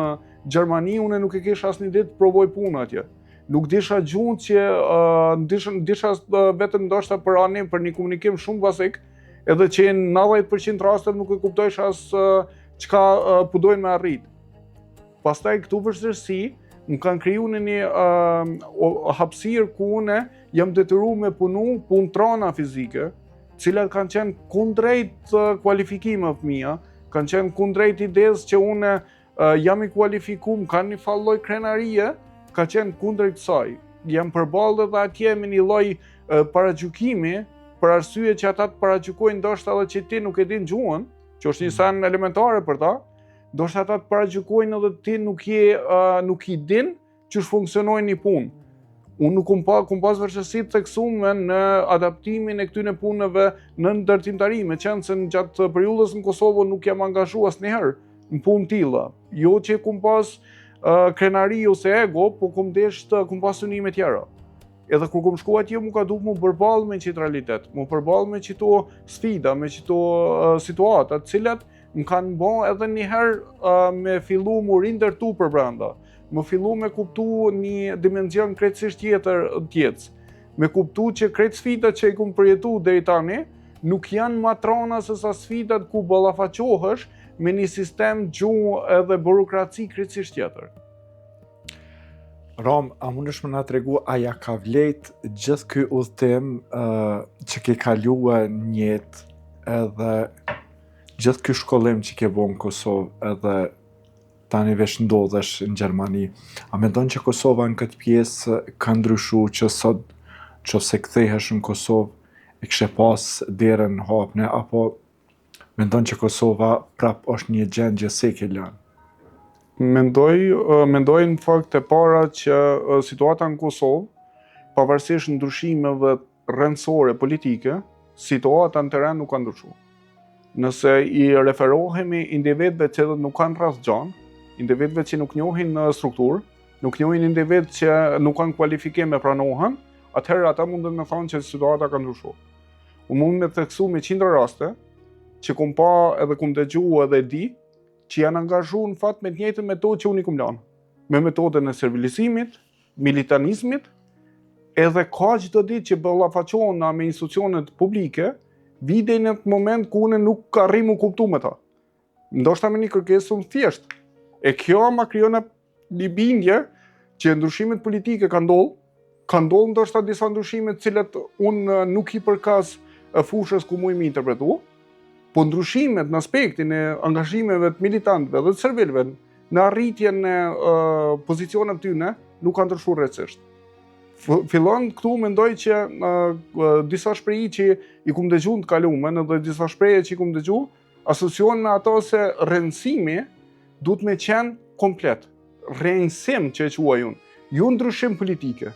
Gjermani, unë nuk e kisha asnjë ditë provoj punë atje. Nuk disha gjuhën që disha vetëm ndoshta për anim për një komunikim shumë bazik, edhe që në 90% rasteve nuk e kuptojsha as çka po dojnë me arrit. Pastaj këtu vështirësi më kanë kriju në një hapësirë ku une jam detyruar me punu punëtrona fizike, cilat kanë qenë kundrejt kualifikimeve të mia, kanë qenë kundrejt idesë që une jam i kualifikuar, kanë një falloj krenarie, ka qenë kundrejt saj. Jam përballë edhe atje me një lloj paragjykimi, për arsye që ata të paragjykojnë ndoshta edhe që ti nuk e din gjuhën, që është një sen elementare për ta, ndoshta ata të paragjykojnë edhe ti nuk i din që funksionojnë një punë. Unë nuk kom pas vështirësi të theksuar në adaptimin e këtyre punëve në ndërtimtari, meqenëse se në gjatë periudhës në Kosovë nuk jam angazhuar asnjëherë në punë tilla. Jo që kom pas krenari ose ego, po kom pas synime tjera. Edhe kur kom shku atje mu ka duke mu përballë me qëtë realitet, mu përballë me qëto sfida, me qëto situatat, cilat më kanë bo edhe njëherë me fillu mu rindërtu për brenda, me fillu me kuptu një dimension krejtësisht tjetër tjetës, me kuptu që krejt sfidat që i kom përjetu deri tani, nuk janë matrona se sa sfidat ku ballafaqohesh me një sistem gjuhë edhe burokraci krejtësisht tjetër. Rom, a mundesh më na tregu a ja ka vlejt gjithë ky udhtim që ke kaluar në jetë edhe gjithë ky shkollim që ke bën në Kosovë edhe tani veç ndodhesh në Gjermani. A mendon që Kosova në këtë pjesë ka ndryshuar që sot nëse kthehesh në Kosovë e kishe pas derën hapne apo mendon që Kosova prap është një gjendje se ke lënë? Mendoj në fakt e para që situata në Kosovë, pavarësisht ndryshimeve rrëndësore politike, situata në teren nuk ka ndryshuar. Nëse i referohemi individëve që nuk kanë rast gjanë, individëve që nuk njohin strukturë, nuk njohin individ që nuk kanë kualifikim e pranohen, atëherë ata mundet me thonë që situata ka ndryshuar. Unë mund me theksu me 100 raste, që kom pa edhe kom dëgju edhe di, që janë angazhu në fat me të njëjtën metodë që unë i kom lanë. Me metodën e servilizimit, militanizmit, edhe ka çdo ditë që ballafaqohena me institucionet publike, vide në të moment ku unë nuk arri mu kuptu me ta. Ndoshta me një kërkesë thjesht. E kjo ma krijon një bindje që ndryshimet politike kanë ndodhur ndoshta disa ndryshime të cilat unë nuk i përkas fushës ku mu i interpretu, po ndryshimet në aspektin e angazhimeve të militantëve dhe të servilëve në arritjen e pozicioneve tyne nuk kanë ndryshuar rrethsisht. Fillon këtu mendoj që disa shprehje që i kum dëgju të kalumen edhe disa shprehje që i kum dëgju asocion me ato se rrënësimi duhet me qenë komplet. Rrënësim që e quaj unë, jo ndryshim politike.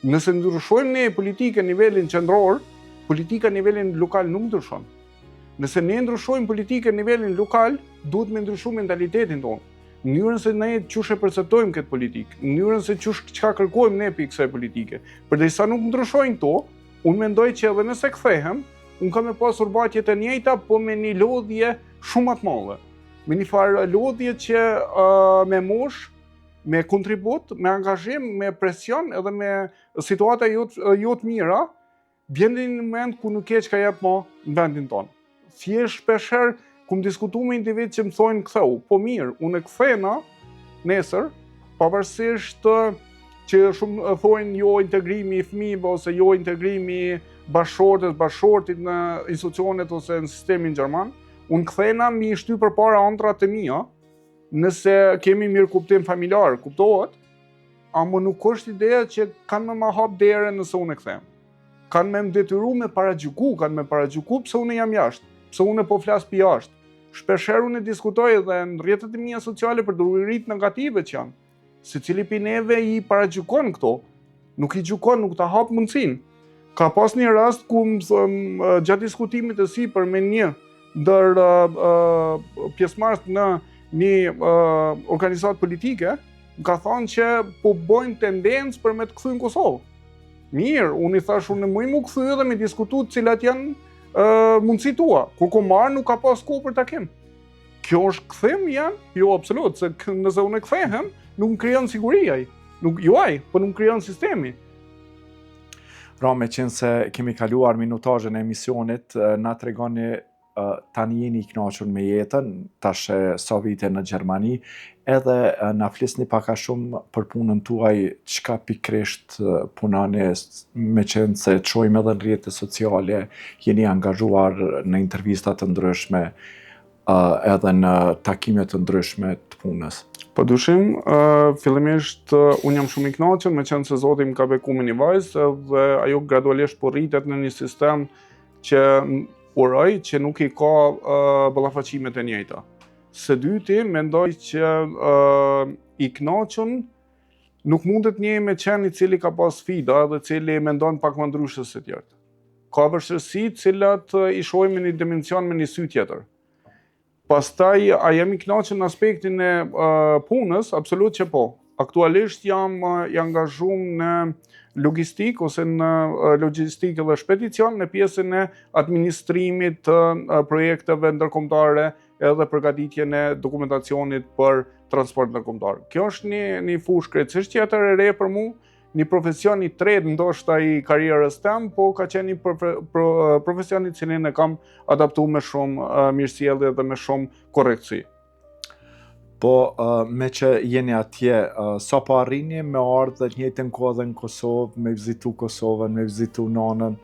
Nëse ndryshojmë ne politike në nivelin qendror, politika në nivelin lokal nuk ndryshon. Nëse ne ndryshojmë politike në nivelin lokal, duhet me ndryshu mentalitetin tonë. Mënyrën se ne qysh e perceptojmë këtë politikë, mënyrën se çka kërkojmë ne pikë kësaj politike. Përderisa nuk ndryshojnë këto, unë mendoj që edhe nëse kthehem, unë kam me pasur batje të njëjta, po me një lodhje shumë më të madhe. Me një farë lodhje që me mosh, me kontribut, me angazhim, me presion edhe me situata jo të mira, vjen në një moment ku nuk e çka jep më në vendin tonë. Thjesht shpeshherë kum diskutu me individ që më thojnë ktheu, po mirë, unë e kthena nesër, pavarësisht që shumë thojnë jo integrimi i fëmijëve ose jo integrimi i bashkëshortit në institucionet ose në sistemin gjerman, unë kthena mi shty përpara ëndrat të mia, nëse kemi mirë kuptim familjar, kuptohet, ama nuk është ideja që kanë me ma hap derën nëse unë e kthem. Kanë me më detyru me paragjyku pse unë jam jashtë. Pse unë po flas pi jashtë. Shpeshherë unë diskutoj edhe në rrjetet e mia sociale për duririt negative që janë. Secili pi neve i paragjykon këto, nuk i gjykon, nuk ta hap mundësinë. Ka pas një rast ku gjatë diskutimit të sipër me një ndër pjesëmarrës në një organizatë politike, më ka thënë që po bojnë tendencë për me të kthy në Kosovë. Mirë, unë i thash unë më i mu kthy dhe me diskutu cilat janë mundësi tua. Kur ko marrë nuk ka pas kohë për takim. Kjo është kthim janë? Jo, absolut, se nëse unë e kthehem, nuk më krijon siguri ai. Nuk jo ai, po nuk krijon sistemi. Me qenë se kemi kaluar minutazhin e emisionit, na tregoni tani jeni i kënaqur me jetën, tash sa vite në Gjermani, edhe na flisni pak a shumë për punën tuaj, çka pikërisht punoni, me qenë se çojmë edhe në rrjetet sociale, jeni angazhuar në intervista të ndryshme, edhe në takime të ndryshme të punës. Po dyshim, fillimisht unë jam shumë i kënaqur me qenë se Zoti më ka beku me një vajzë dhe ajo gradualisht po rritet në një sistem që uroj që nuk i ka ballafaqimet e njëjta. Së dyti, mendoj që i kënaqur nuk mundet një me qenë i cili ka pas sfida dhe cili mendon pak më ndryshe se tjerët. Ka vështirësi cilat i shohim në një dimension me një sy tjetër. Pastaj, a jam i kënaqur në aspektin e punës? Absolut që po. Aktualisht jam i angazhuar në logjistik ose në logjistikë dhe shpedicion në pjesën e administrimit të projekteve ndërkombëtare edhe përgatitjen e dokumentacionit për transport ndërkombëtar. Kjo është një fushë krejtësisht tjetër e re për mua, një profesion i tretë ndoshta i karrierës tem, po ka qenë një profesion i cilin e kam adaptuar me shumë mirësjellje dhe me shumë korrektësi. Po, me që jeni atje, sa po arrini me ardhë dhe të njëjtën kohë dhe në Kosovë, me vizitu Kosovën, me vizitu nanën?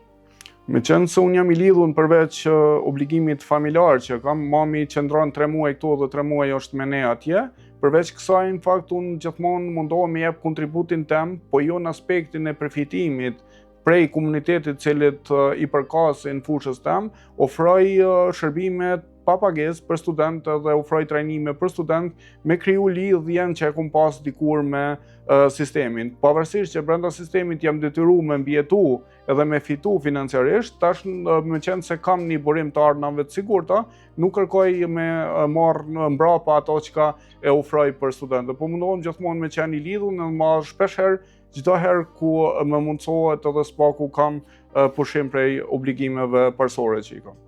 Me qenë se unë jam i lidhur përveç obligimit familjar që kam, mami qëndron 3 muaj këtu dhe 3 muaj është me ne atje, përveç kësaj në fakt unë gjithmonë mundohem me jep kontributin tem, po jo në aspektin e përfitimit prej komunitetit cilit i përkasin fushës tem, ofroj shërbimet pa pagesë për studentë dhe ofroj trajnime për studentë me kriju lidhjen që e kom pas dikur me sistemin. Pavarësisht që brenda sistemit jam detyruar me mbjetu edhe me fitu financiarisht, tash me qenë se kam një burim të ardhnave të sigurta, nuk kërkoj me marrë mbrapa ato që e ofroj për studentë. Po mundohem gjithmonë me qenë i lidhur në marrë shpeshherë çdo herë ku më mundsohet edhe s'paku kam pushim prej obligimeve parsorë që i kam.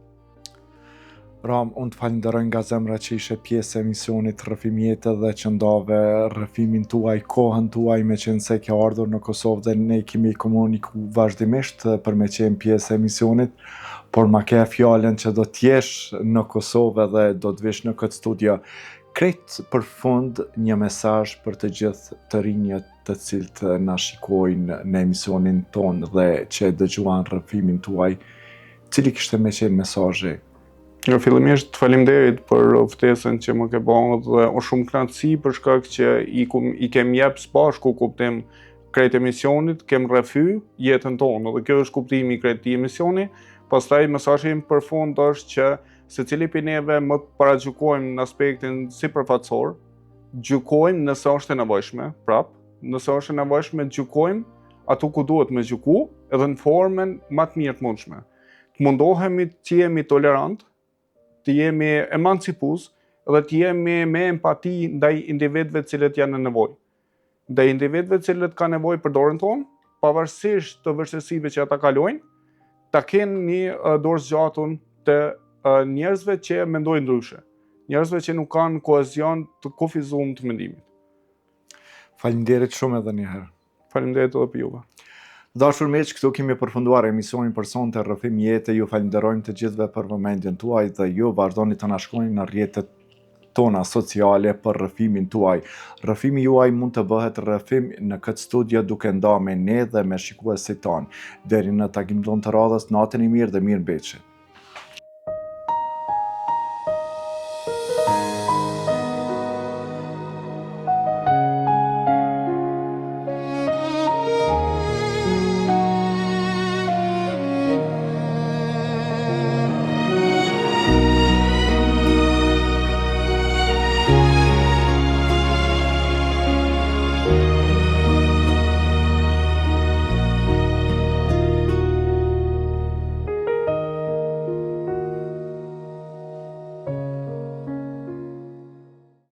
Ram, unë të falenderoj nga zemra që ishe pjesë e misionit Rrëfimjete dhe që ndave rrëfimin tuaj, kohën tuaj me qenë se ke ardhur në Kosovë dhe ne kemi komuniku vazhdimisht për me qenë pjesë e misionit, por ma ke fjallën që do t'jesh në Kosovë dhe do t'vish në këtë studio. Krejt për fund një mesazh për të gjithë të rinjët të cilët na shikojnë në emisionin ton dhe që dëgjuan rrëfimin tuaj, cili kishte me qenë mesazhi? Fillimisht faleminderit për ftesën që më ke bërë dhe o shumë kënaqësi për shkak që i kem jep së bashku kuptim krejt emisionit, kem rrëfy jetën tonë dhe kjo është kuptimi i krejt këtij emisioni. Pastaj mesazhi im për fund është që secili prej neve më paragjykojmë në aspektin sipërfaqësor, gjykojmë nëse është e nevojshme, nëse është e nevojshme gjykojmë ato ku duhet me gjyku edhe në formën më të mirë të mundshme. Të mundohemi të jemi tolerant, të jemi emancipues dhe të jemi me empati ndaj individëve të cilët janë në nevojë. Ndaj individëve të cilët kanë nevojë për dorën tonë, pavarësisht të vështirësive që ata kalojnë, ta kenë një dorë zgjatun të njerëzve që mendojnë ndryshe, njerëzve që nuk kanë kohezion të kufizuar të mendimit. Faleminderit shumë edhe një herë. Faleminderit edhe për juve. Dashur miq, këtu kemi përfunduar emisionin për sonte Rrëfimjete. Ju falenderojmë të gjithëve për vëmendjen tuaj dhe ju vazhdoni të na shkruani në rrjetet tona sociale për rrëfimin tuaj. Rrëfimi juaj mund të bëhet rrëfim në këtë studio duke ndarë me ne dhe me shikuesit tanë. Deri në takimin tonë të radhës, natën e mirë dhe mirëmbëjtje.